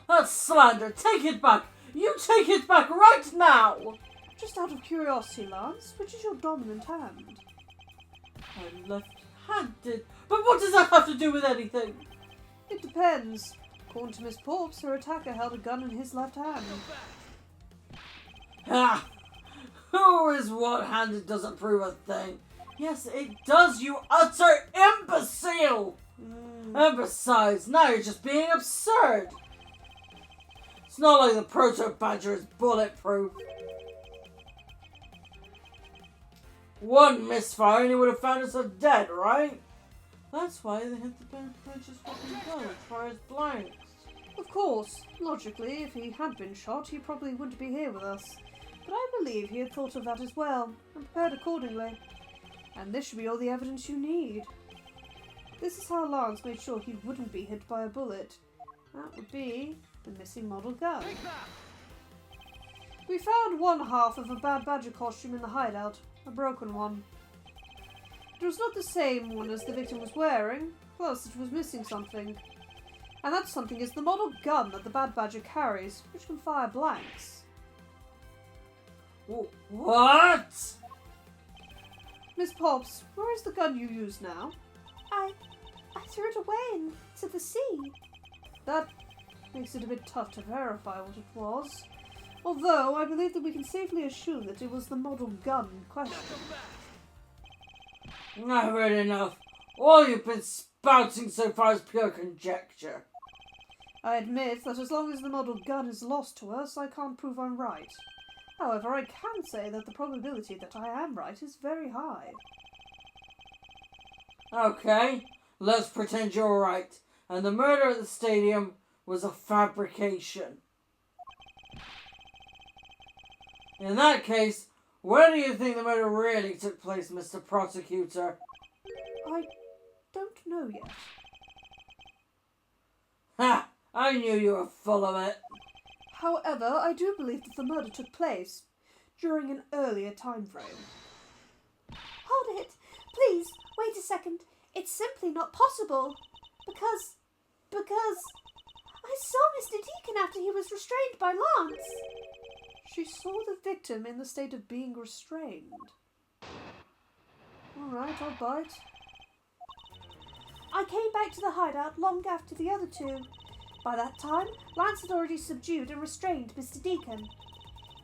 B: That's slander. Take it back. You take it back right now.
A: Just out of curiosity, Lance, which is your dominant hand?
B: I'm left-handed. But what does that have to do with anything?
A: It depends. According to Miss Porps, her attacker held a gun in his left hand.
B: Ha! Who is one-handed doesn't prove a thing. Yes, it does, you utter imbecile! And besides, now you're just being absurd. It's not like the Proto-Badger is bulletproof. One misfire and he would have found himself dead, right? That's why they hit the Prince's fucking gun and fires blanks.
A: Of course, logically, if he had been shot, he probably wouldn't be here with us. But I believe he had thought of that as well, and prepared accordingly. And this should be all the evidence you need. This is how Lance made sure he wouldn't be hit by a bullet. That would be the missing model gun.
C: Take that!
A: We found one half of a Bad Badger costume in the hideout, a broken one. It was not the same one as the victim was wearing, plus it was missing something. And that something is the model gun that the Bad Badger carries, which can fire blanks.
B: What?
A: Miss Pops, where is the gun you use now?
D: I threw it away into the sea.
A: That makes it a bit tough to verify what it was. Although, I believe that we can safely assume that it was the model gun in question.
B: I've heard enough. All you've been spouting so far is pure conjecture.
A: I admit that as long as the model gun is lost to us, I can't prove I'm right. However, I can say that the probability that I am right is very high.
B: Okay, let's pretend you're right. And the murder at the stadium was a fabrication. In that case, where do you think the murder really took place, Mr. Prosecutor?
A: I don't know yet.
B: Ha! I knew you were full of it.
A: However, I do believe that the murder took place during an earlier time frame.
D: Hold it! Please, wait a second. It's simply not possible. Because I saw Mr. Deacon after he was restrained by Lance.
A: She saw the victim in the state of being restrained. Alright, I'll bite.
D: I came back to the hideout long after the other two. By that time, Lance had already subdued and restrained Mr. Deacon.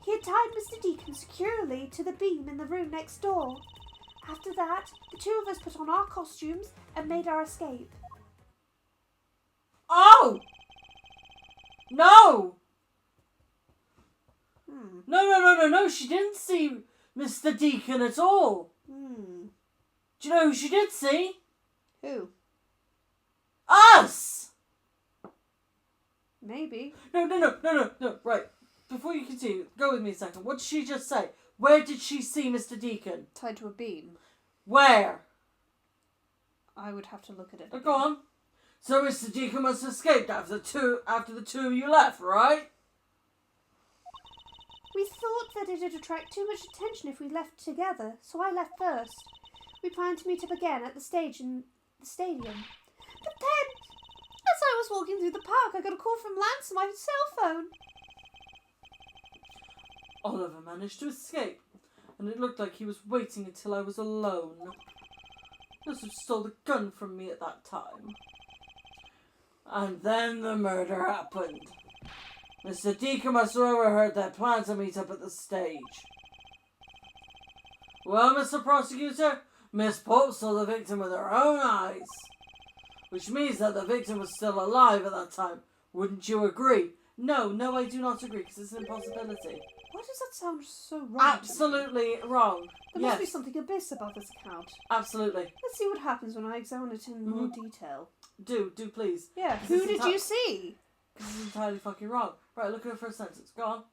D: He had tied Mr. Deacon securely to the beam in the room next door. After that, the two of us put on our costumes and made our escape.
B: Oh! No! No, she didn't see Mr. Deacon at all. Do you know who she did see?
A: Who?
B: Us!
A: Maybe.
B: No, right. Before you continue, go with me a second. What did she just say? Where did she see Mr. Deacon?
A: Tied to a beam.
B: Where?
A: I would have to look at it.
B: Oh, go on. So Mr. Deacon must have escaped after the two of you left, right?
D: We thought that it'd attract too much attention if we left together, so I left first. We planned to meet up again at the stage in the stadium. But then, as I was walking through the park, I got a call from Lance on my cell phone.
B: Oliver managed to escape, and it looked like he was waiting until I was alone. Joseph stole the gun from me at that time. And then the murder happened. Mr. Deacon must have overheard their plan to meet up at the stage. Well, Mr. Prosecutor, Miss Pope saw the victim with her own eyes. Which means that the victim was still alive at that time. Wouldn't you agree? No, I do not agree, because it's an impossibility.
A: Why does that sound so wrong?
B: Absolutely wrong.
A: There must be something amiss about this account.
B: Absolutely.
A: Let's see what happens when I examine it in more detail.
B: Do please.
A: Yeah,
B: This
A: who
B: is
A: did you see?
B: Because it's entirely fucking wrong. Right, look at the first sentence. Go on.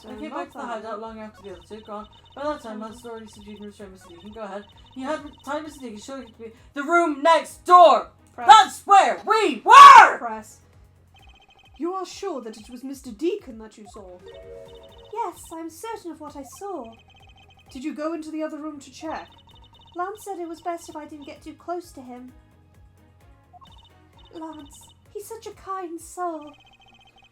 A: So
B: I came back to the hideout long after the other two. Go on. By that time, Lance had already subdued and restrained Mr. Deacon. Go ahead. He had tied Mr. Deacon, showing it to be the room next door.
A: Press.
B: That's where we were!
A: Press. You are sure that it was Mr. Deacon that you saw?
D: Yes, I'm certain of what I saw.
A: Did you go into the other room to check?
D: Lance said it was best if I didn't get too close to him. Lance, he's such a kind soul.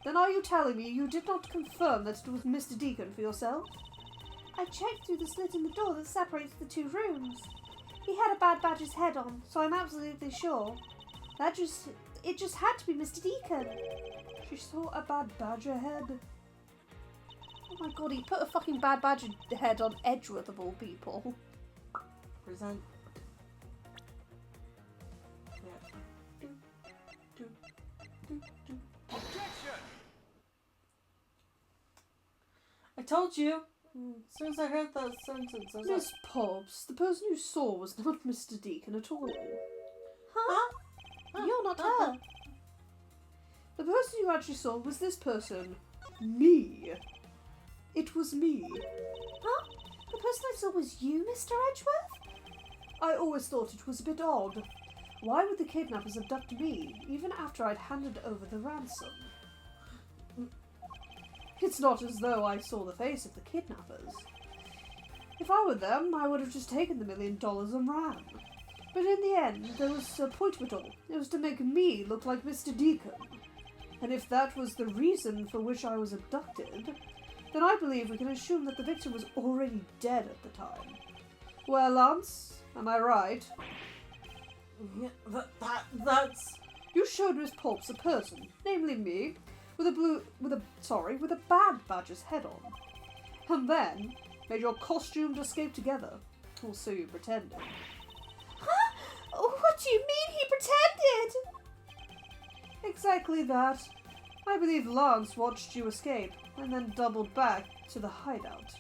A: Then are you telling me you did not confirm that it was Mr. Deacon for yourself?
D: I checked through the slit in the door that separates the two rooms. He had a Bad Badger's head on, so I'm absolutely sure. It just had to be Mr. Deacon.
A: She saw a Bad Badger head. Oh my god, he put a fucking Bad Badger head on Edgeworth of all people.
B: Present. Yeah.
C: Objection!
B: I told you. As soon as I heard that sentence, I was
A: Miss Pobbs, the person you saw was not Mr. Deacon at all.
D: Huh? You're not her.
A: The person you actually saw was this person. Me. It was me.
D: Huh? The person I saw was you, Mr. Edgeworth?
A: I always thought it was a bit odd. Why would the kidnappers abduct me, even after I'd handed over the ransom? It's not as though I saw the face of the kidnappers. If I were them, I would have just taken the $1 million and ran. But in the end, there was a point of it all. It was to make me look like Mr. Deacon. And if that was the reason for which I was abducted, then I believe we can assume that the victim was already dead at the time. Well, Lance, am I right?
B: Yeah, that's...
A: You showed Miss Pobbs a person, namely me, with a Bad Badger's head on. And then made your costumes escape together. Or so you pretended.
D: Huh? What do you mean he pretended?
A: Exactly that. I believe Lance watched you escape and then doubled back to the hideout.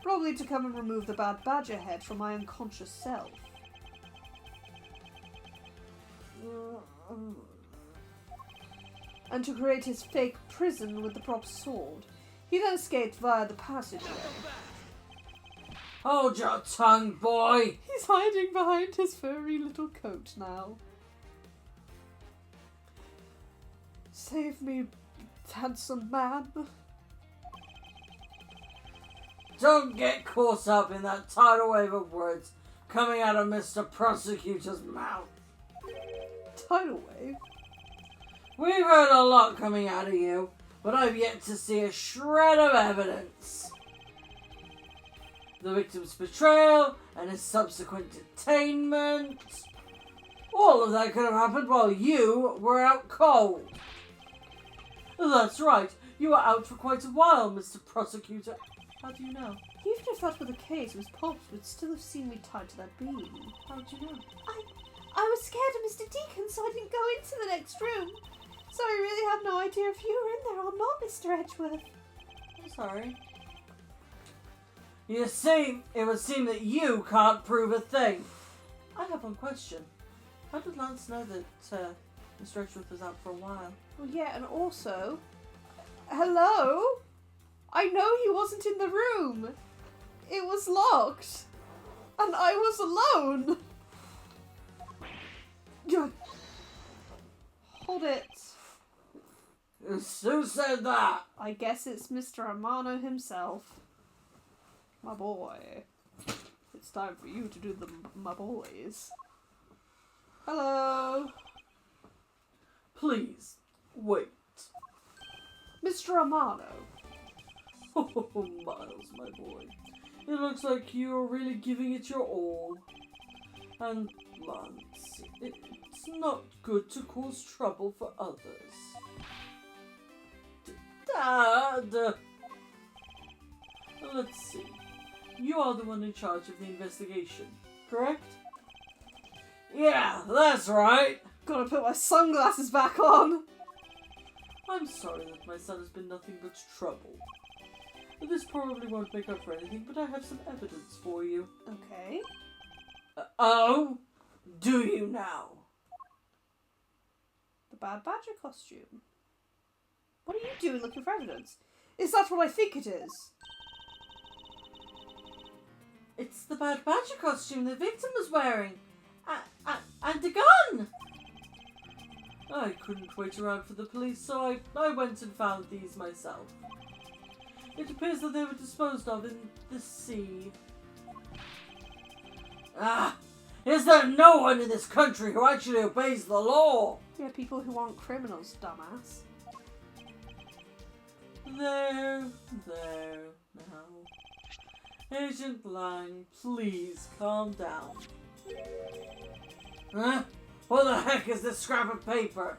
A: Probably to come and remove the Bad Badger head from my unconscious self. And to create his fake prison with the prop sword. He then escaped via the passageway.
B: Hold your tongue, boy!
A: He's hiding behind his furry little coat now. Save me, handsome man.
B: Don't get caught up in that tidal wave of words coming out of Mr. Prosecutor's mouth.
A: Tidal wave?
B: We've heard a lot coming out of you, but I've yet to see a shred of evidence. The victim's betrayal and his subsequent detainment. All of that could have happened while you were out cold. That's right, you were out for quite a while, Mr. Prosecutor. How do you know?
A: Even if that were the case, Miss Pobbs would still have seen me tied to that beam.
B: How do you know?
D: I was scared of Mr. Deacon, so I didn't go into the next room. So I really have no idea if you were in there or not, Mr. Edgeworth.
B: I'm sorry. You see, it would seem that you can't prove a thing. I have one question. How did Lance know that Mr. Edgeworth was out for a while?
A: Well, yeah, and also... Hello? I know he wasn't in the room. It was locked. And I was alone. Hold it.
B: Who said that?
A: I guess it's Mr. Amano himself. My boy. It's time for you to do my boys. Hello.
B: Please, wait.
A: Mr. Amano.
B: Oh, Miles, my boy. It looks like you're really giving it your all. And, Lance, it's not good to cause trouble for others. Dad! Let's see. You are the one in charge of the investigation, correct? Yeah, that's right.
A: Gotta put my sunglasses back on.
B: I'm sorry that my son has been nothing but trouble. This probably won't make up for anything, but I have some evidence for you.
A: Okay.
B: Oh? Do you now?
A: The Bad Badger costume. What are you doing looking for evidence? Is that what I think it is?
B: It's the Bad Badger costume the victim was wearing. And a gun! I couldn't wait around for the police, so I went and found these myself. It appears that they were disposed of in the sea. Is there no one in this country who actually obeys the law?
A: Yeah, people who aren't criminals, dumbass.
B: There now. Agent Lang, please calm down. Huh? What the heck is this scrap of paper?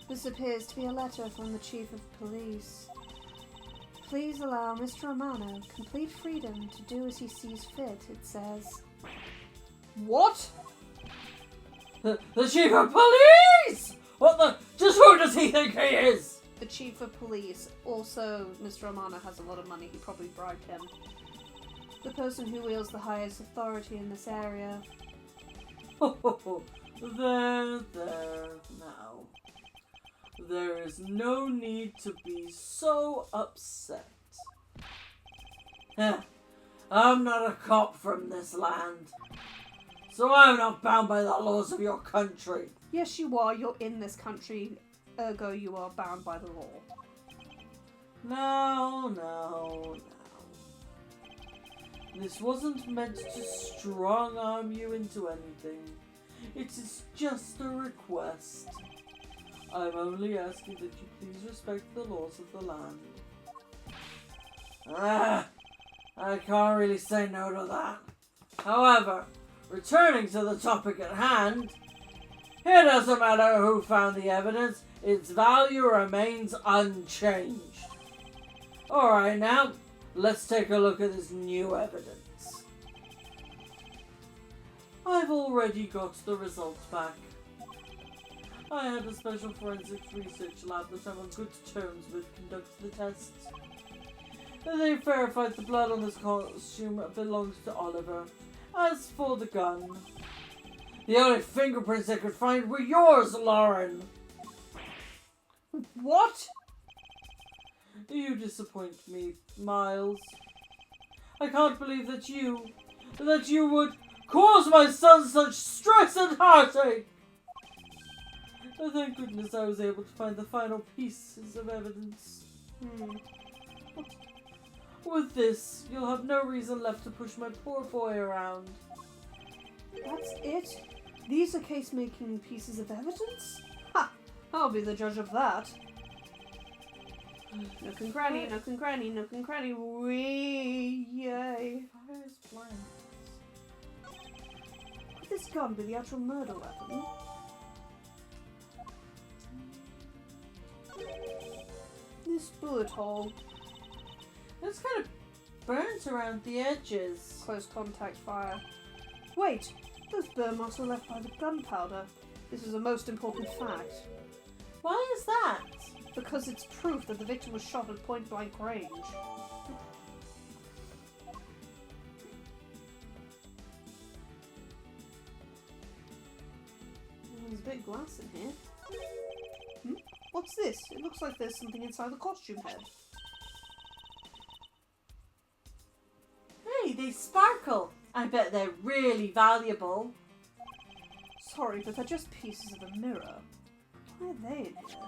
A: This appears to be a letter from the Chief of Police. Please allow Mr. Romano complete freedom to do as he sees fit, it says.
B: What? The Chief of Police! What the? Just who does he think he is?
A: The Chief of Police. Also, Mr. Romano has a lot of money. He probably bribed him. The person who wields the highest authority in this area.
B: There, now. There is no need to be so upset. I'm not a cop from this land, so I'm not bound by the laws of your country.
A: Yes, you are. You're in this country. Ergo, you are bound by the law.
B: No. This wasn't meant to strong-arm you into anything. It is just a request. I'm only asking that you please respect the laws of the land. I can't really say no to that. However, returning to the topic at hand, it doesn't matter who found the evidence, its value remains unchanged. Alright now, let's take a look at this new evidence. I've already got the results back. I had a special forensics research lab that I'm on good terms with conduct the tests. They verified the blood on this costume belongs to Oliver. As for the gun, the only fingerprints I could find were yours, Lauren.
A: What?
B: You disappoint me, Miles. I can't believe that you would cause my son such stress and heartache. Thank goodness I was able to find the final pieces of evidence. With this, you'll have no reason left to push my poor boy around.
A: That's it? These are case-making pieces of evidence? Ha! I'll be the judge of that. Nook and Granny, Nook and Granny, Nook and Granny, wee, yay.
B: Fire's blanks.
A: Could this gun be the actual murder weapon? This bullet hole.
B: It's kind of burnt around the edges.
A: Close contact fire. Wait! Those burn marks were left by the gunpowder. This is a most important fact.
B: Why is that?
A: Because it's proof that the victim was shot at point-blank range. There's a bit of glass in here. What's this? It looks like there's something inside the costume head.
B: Hey, they sparkle. I bet they're really valuable.
A: Sorry, but they're just pieces of a mirror. Why are they in here?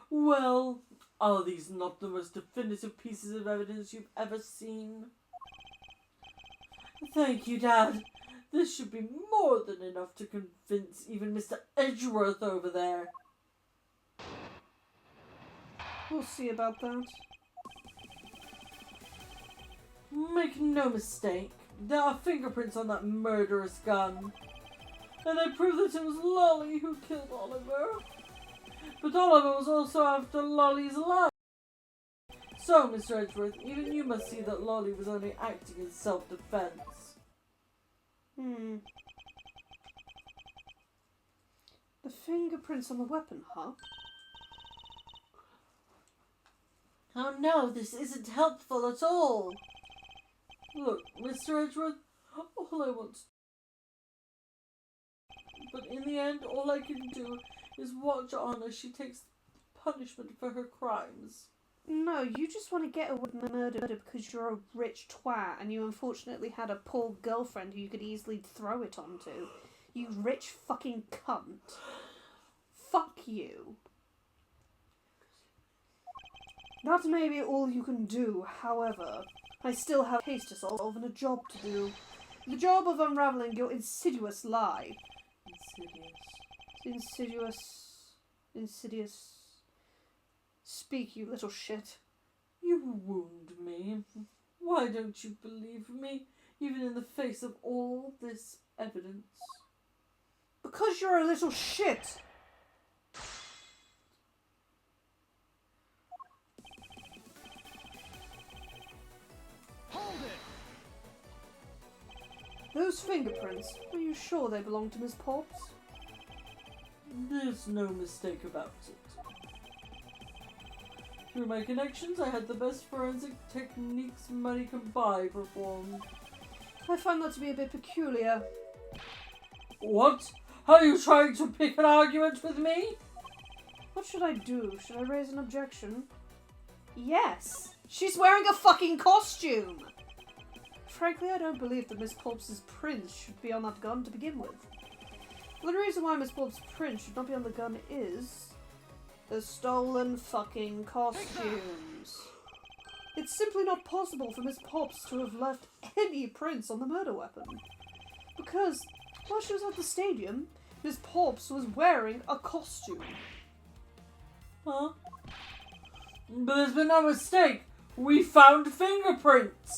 B: Well, are these not the most definitive pieces of evidence you've ever seen? Thank you, Dad. This should be more than enough to convince even Mr. Edgeworth over there.
A: We'll see about that.
B: Make no mistake, there are fingerprints on that murderous gun. And they prove that it was Lolly who killed Oliver. But Oliver was also after Lolly's life. So, Mr. Edgeworth, even you must see that Lolly was only acting in self-defense.
A: The fingerprints on the weapon, huh?
B: Oh no, this isn't helpful at all. Look, Mr. Edgeworth, all I want to... But in the end, all I can do is watch on as she takes punishment for her crimes.
A: No, you just want to get away with murder because you're a rich twat and you unfortunately had a poor girlfriend who you could easily throw it onto. You rich fucking cunt. Fuck you. That may be all you can do, however, I still have a case to solve and a job to do. The job of unravelling your insidious lie.
B: Insidious.
A: Insidious. Speak, you little shit.
B: You wound me. Why don't you believe me, even in the face of all this evidence?
A: Because you're a little shit.
C: Hold it!
A: Those fingerprints, are you sure they belong to Miss Pops?
B: There's no mistake about it. Through my connections, I had the best forensic techniques money can buy performed.
A: I find that to be a bit peculiar.
B: What? Are you trying to pick an argument with me?
A: What should I do? Should I raise an objection? Yes! She's wearing a fucking costume! Frankly, I don't believe that Miss Pops' prints should be on that gun to begin with. The reason why Miss Pops' print should not be on the gun is the stolen fucking costumes. It's simply not possible for Miss Pops to have left any prints on the murder weapon. Because while she was at the stadium, Miss Pops was wearing a costume.
B: Huh? But there's been no mistake. We found fingerprints.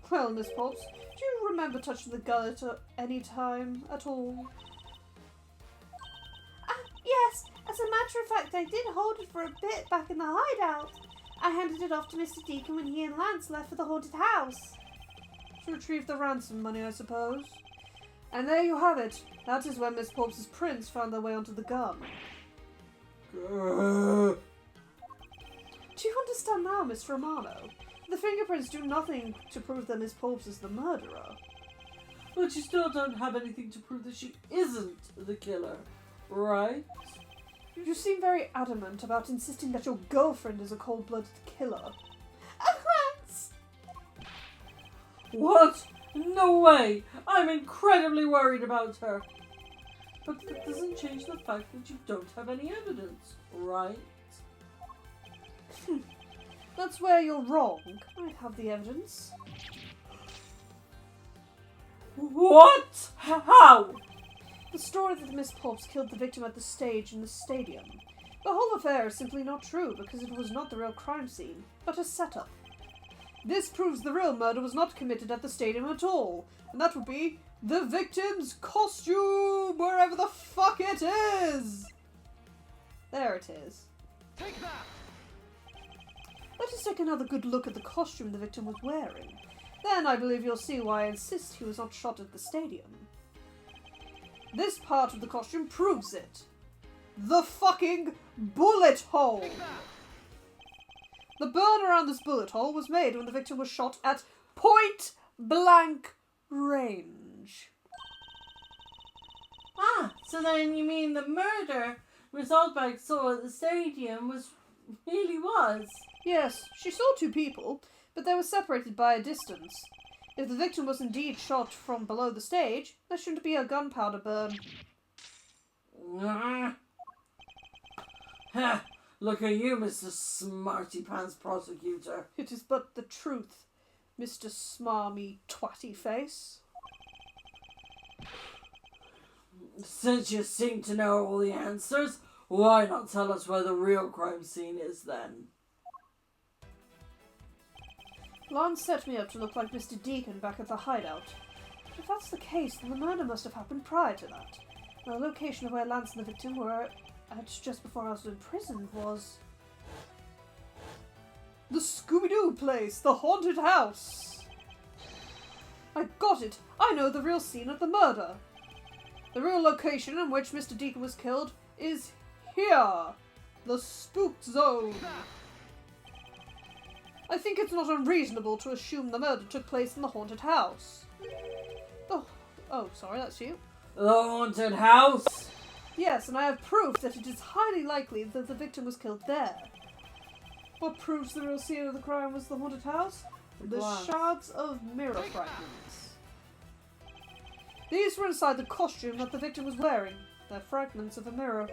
A: Well, Miss Pops, do you remember touching the gun at any time at all?
D: Yes, as a matter of fact, I did hold it for a bit back in the hideout. I handed it off to Mr. Deacon when he and Lance left for the haunted house.
A: To retrieve the ransom money, I suppose. And there you have it. That is when Miss Pops' prints found their way onto the gun. Do you understand now, Miss Romano? The fingerprints do nothing to prove that Miss Pops is the murderer.
B: But you still don't have anything to prove that she isn't the killer, right?
A: You seem very adamant about insisting that your girlfriend is a cold-blooded killer.
D: Lance!
B: What? No way! I'm incredibly worried about her. But that doesn't change the fact that you don't have any evidence, right?
A: That's where you're wrong. I have the evidence.
B: What? How?
A: The story that Miss Pops killed the victim at the stage in the stadium. The whole affair is simply not true because it was not the real crime scene, but a setup. This proves the real murder was not committed at the stadium at all, and that would be the victim's costume, wherever the fuck it is! There it is.
C: Take that!
A: Let us take another good look at the costume the victim was wearing. Then I believe you'll see why I insist he was not shot at the stadium. This part of the costume proves it. The fucking bullet hole!
C: Take that!
A: The burn around this bullet hole was made when the victim was shot at point blank range.
B: Ah, so then you mean the murder Saltback saw at the stadium really was?
A: Yes, she saw two people, but they were separated by a distance. If the victim was indeed shot from below the stage, there shouldn't be a gunpowder burn.
B: Ha! Look at you, Mr. Smarty Pants Prosecutor.
A: It is but the truth, Mr. Smarmy Twatty Face.
B: Since you seem to know all the answers, why not tell us where the real crime scene is then?
A: Lance set me up to look like Mr. Deacon back at the hideout. If that's the case, then the murder must have happened prior to that. The location of where Lance and the victim were at just before I was imprisoned was the Scooby-Doo place, the haunted house. I got it. I know the real scene of the murder. The real location in which Mr. Deacon was killed is here, the Spook Zone. I think it's not unreasonable to assume the murder took place in the haunted house. Oh, sorry, that's you.
B: The haunted house?
A: Yes, and I have proof that it is highly likely that the victim was killed there. What proves the real scene of the crime was the haunted house? The
B: glass.
A: shards of mirror fragments. These were inside the costume that the victim was wearing. They're fragments of a mirror.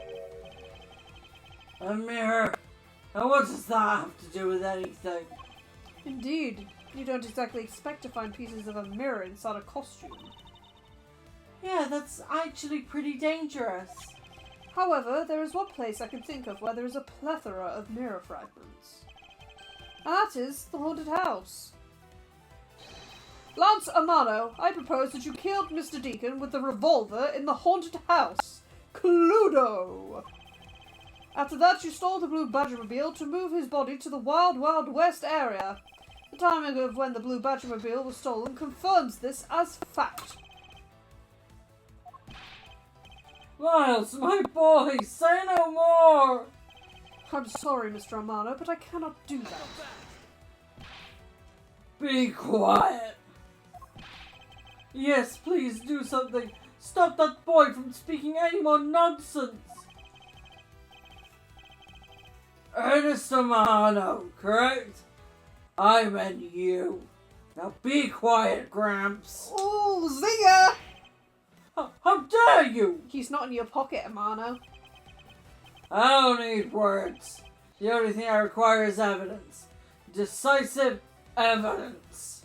B: A mirror? And what does that have to do with anything?
A: Indeed, you don't exactly expect to find pieces of a mirror inside a costume.
B: Yeah, that's actually pretty dangerous.
A: However, there is one place I can think of where there is a plethora of mirror fragments. And that is the haunted house. Lance Amano, I propose that you killed Mr. Deacon with the revolver in the haunted house. Cluedo! After that, you stole the Blue Badgermobile to move his body to the Wild Wild West area. The timing of when the Blue Badgermobile was stolen confirms this as fact.
B: Miles, my boy, say no more!
A: I'm sorry, Mr. Amano, but I cannot do that.
B: Be quiet! Yes, please do something. Stop that boy from speaking any more nonsense. Ernest Amano, correct? I meant you. Now be quiet, Gramps.
A: Oh, zinger!
B: How dare you?
A: He's not in your pocket, Amano.
B: I don't need words. The only thing I require is evidence. Decisive evidence.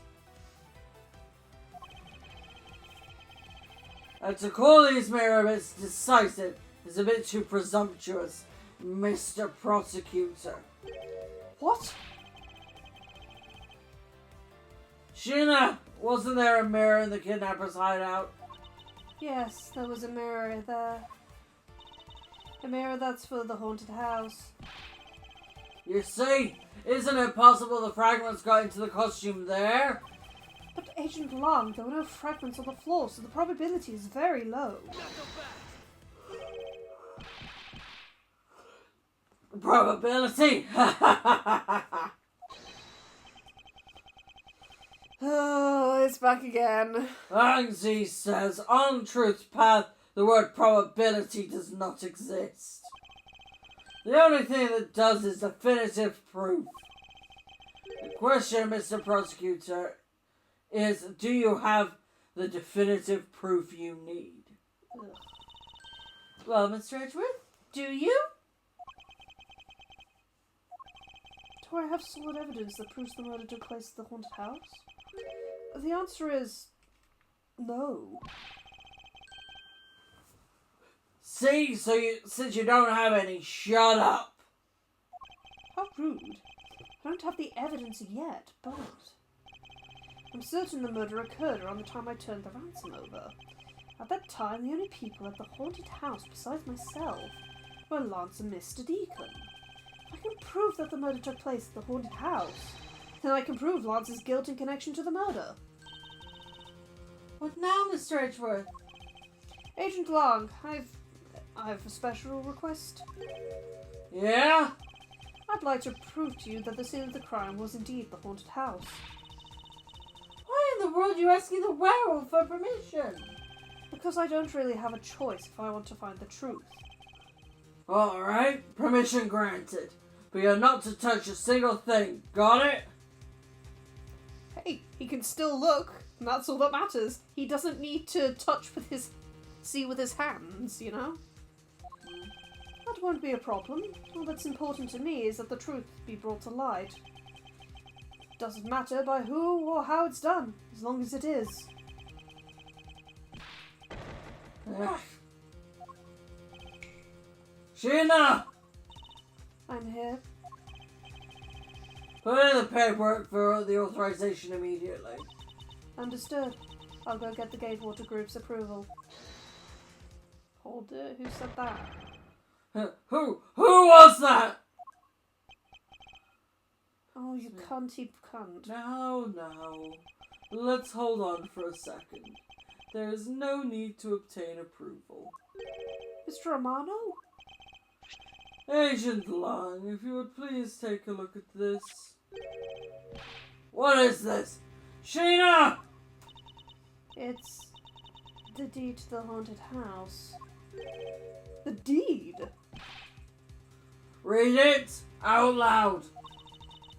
B: And to call these mirrors decisive is a bit too presumptuous, Mr. Prosecutor.
A: What?
B: Sheena, wasn't there a mirror in the kidnapper's hideout?
A: Yes, there was a mirror there. A mirror that's for the haunted house.
B: You see, isn't it possible the fragments got into the costume there?
A: But Agent Long, there were no fragments on the floor, so the probability is very low.
B: Probability?
A: Oh, it's back again.
B: Anxie says, on truth's path, the word probability does not exist. The only thing that does is definitive proof. The question, Mr. Prosecutor, is do you have the definitive proof you need?
A: Ugh.
B: Well, Mr. Edgeworth, do you?
A: Do I have solid evidence that proves the murder took place at the haunted house? The answer is no.
B: See, since you don't have any, shut up.
A: How rude. I don't have the evidence yet, but I'm certain the murder occurred around the time I turned the ransom over. At that time, the only people at the haunted house besides myself were Lance and Mr. Deacon. If I can prove that the murder took place at the haunted house, then I can prove Lance's guilt in connection to the murder.
B: What now, Mr. Edgeworth?
A: Agent Long, I have a special request.
B: Yeah?
A: I'd like to prove to you that the scene of the crime was indeed the haunted house.
B: Why in the world are you asking the werewolf for permission?
A: Because I don't really have a choice if I want to find the truth.
B: Alright, permission granted. But you're not to touch a single thing, got it?
A: Hey, he can still look, and that's all that matters. He doesn't need to see with his hands, you know? That won't be a problem. All that's important to me is that the truth be brought to light. It doesn't matter by who or how it's done, as long as it is.
B: Ugh. Sheena!
A: I'm here.
B: Put in the paperwork for the authorization immediately.
A: Understood. I'll go get the Gatewater Group's approval. Hold it. Who said that?
B: Who was that?
A: Oh, you cunty cunt.
B: No. Let's hold on for a second. There is no need to obtain approval.
A: Mr. Romano?
B: Agent Long, if you would please take a look at this. What is this? Sheena!
A: It's the deed to the haunted house. The deed?
B: Read it out loud.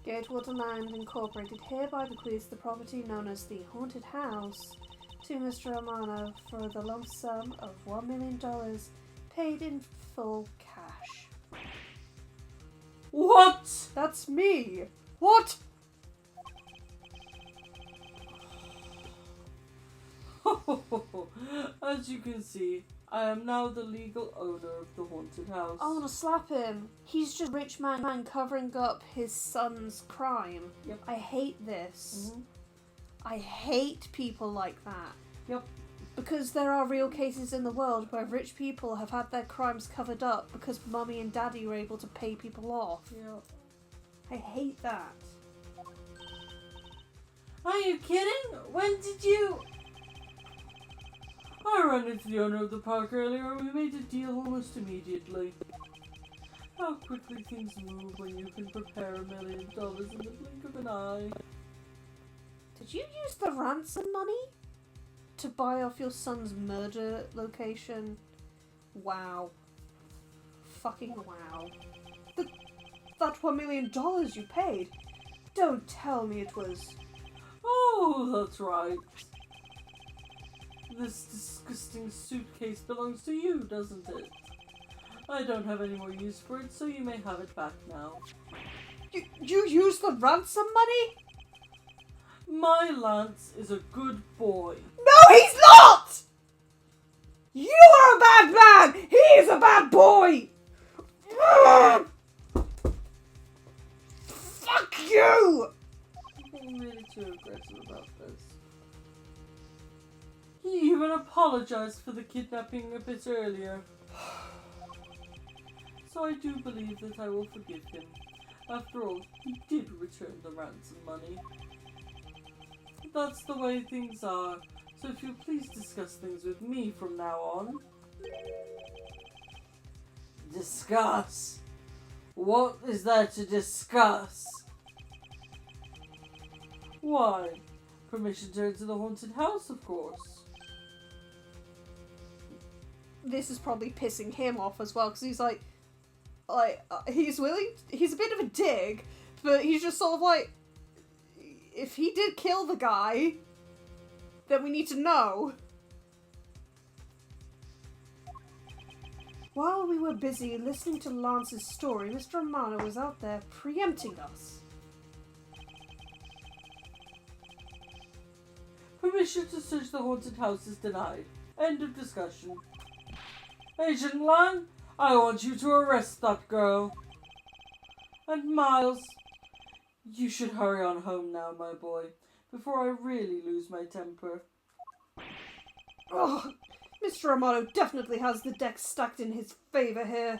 A: Gatewater Land Incorporated hereby bequeaths the property known as the Haunted House to Mr. Romano for the lump sum of $1 million paid in full cash.
B: What?
A: That's me! What?
B: As you can see, I am now the legal owner of the haunted house.
A: I want to slap him. He's just a rich man covering up his son's crime.
B: Yep.
A: I hate this.
B: Mhm.
A: I hate people like that.
B: Yep.
A: Because there are real cases in the world where rich people have had their crimes covered up because mummy and daddy were able to pay people off.
B: Yep.
A: I hate that.
B: Are you kidding? When did you... I ran into the owner of the park earlier and we made a deal almost immediately. How quickly things move when you can prepare $1 million in the blink of an eye.
A: Did you use the ransom money to buy off your son's murder location? Wow. Fucking wow. That $1 million you paid? Don't tell me it was...
B: Oh, that's right. This disgusting suitcase belongs to you, doesn't it? I don't have any more use for it, so you may have it back now.
A: You used the ransom money?
B: My Lance is a good boy.
A: No, he's not! You are a bad man! He is a bad boy! Fuck you!
B: I'm getting really too aggressive about this. He even apologized for the kidnapping a bit earlier. So I do believe that I will forgive him. After all, he did return the ransom money. That's the way things are, so if you'll please discuss things with me from now on. Discuss? What is there to discuss? Why? Permission to enter the haunted house, of course.
A: This is probably pissing him off as well, because he's like, he's willing, he's a bit of a dig, but he's just sort of like, if he did kill the guy, then we need to know. While we were busy listening to Lance's story, Mr. Romano was out there preempting us.
B: Permission to search the haunted house is denied. End of discussion. Agent Lang, I want you to arrest that girl. And Miles, you should hurry on home now, my boy, before I really lose my temper.
A: Oh, Mr. Romano definitely has the deck stacked in his favour here.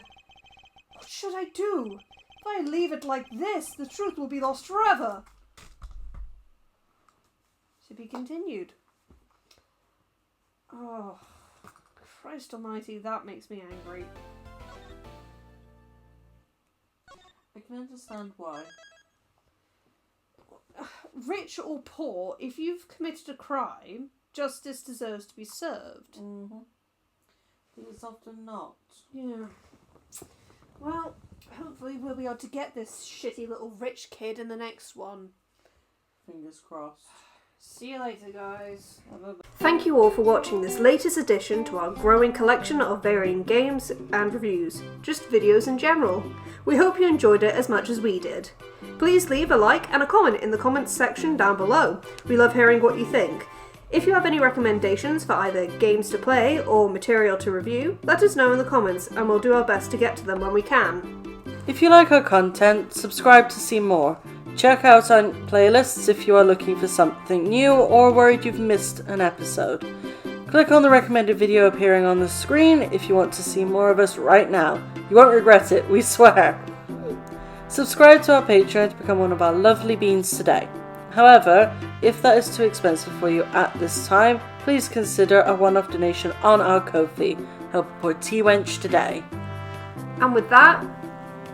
A: What should I do? If I leave it like this, the truth will be lost forever. To be continued. Oh, Christ almighty, that makes me angry.
B: I can understand why.
A: Rich or poor, if you've committed a crime, justice deserves to be served.
B: Mm-hmm. But it's often not.
A: Yeah. Well, hopefully we'll be able to get this shitty little rich kid in the next one.
B: Fingers crossed.
A: See you later, guys.
B: Bye-bye.
A: Thank you all for watching this latest addition to our growing collection of varying games and reviews, just videos in general. We hope you enjoyed it as much as we did. Please leave a like and a comment in the comments section down below. We love hearing what you think. If you have any recommendations for either games to play or material to review, let us know in the comments and we'll do our best to get to them when we can.
B: If you like our content, subscribe to see more. Check out our playlists if you are looking for something new or worried you've missed an episode. Click on the recommended video appearing on the screen if you want to see more of us right now. You won't regret it, we swear. Subscribe to our Patreon to become one of our lovely beans today. However, if that is too expensive for you at this time, please consider a one-off donation on our Ko-fi. Help a poor tea-wench today.
A: And with that,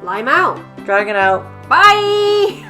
A: lime out.
B: Dragon out.
A: Bye!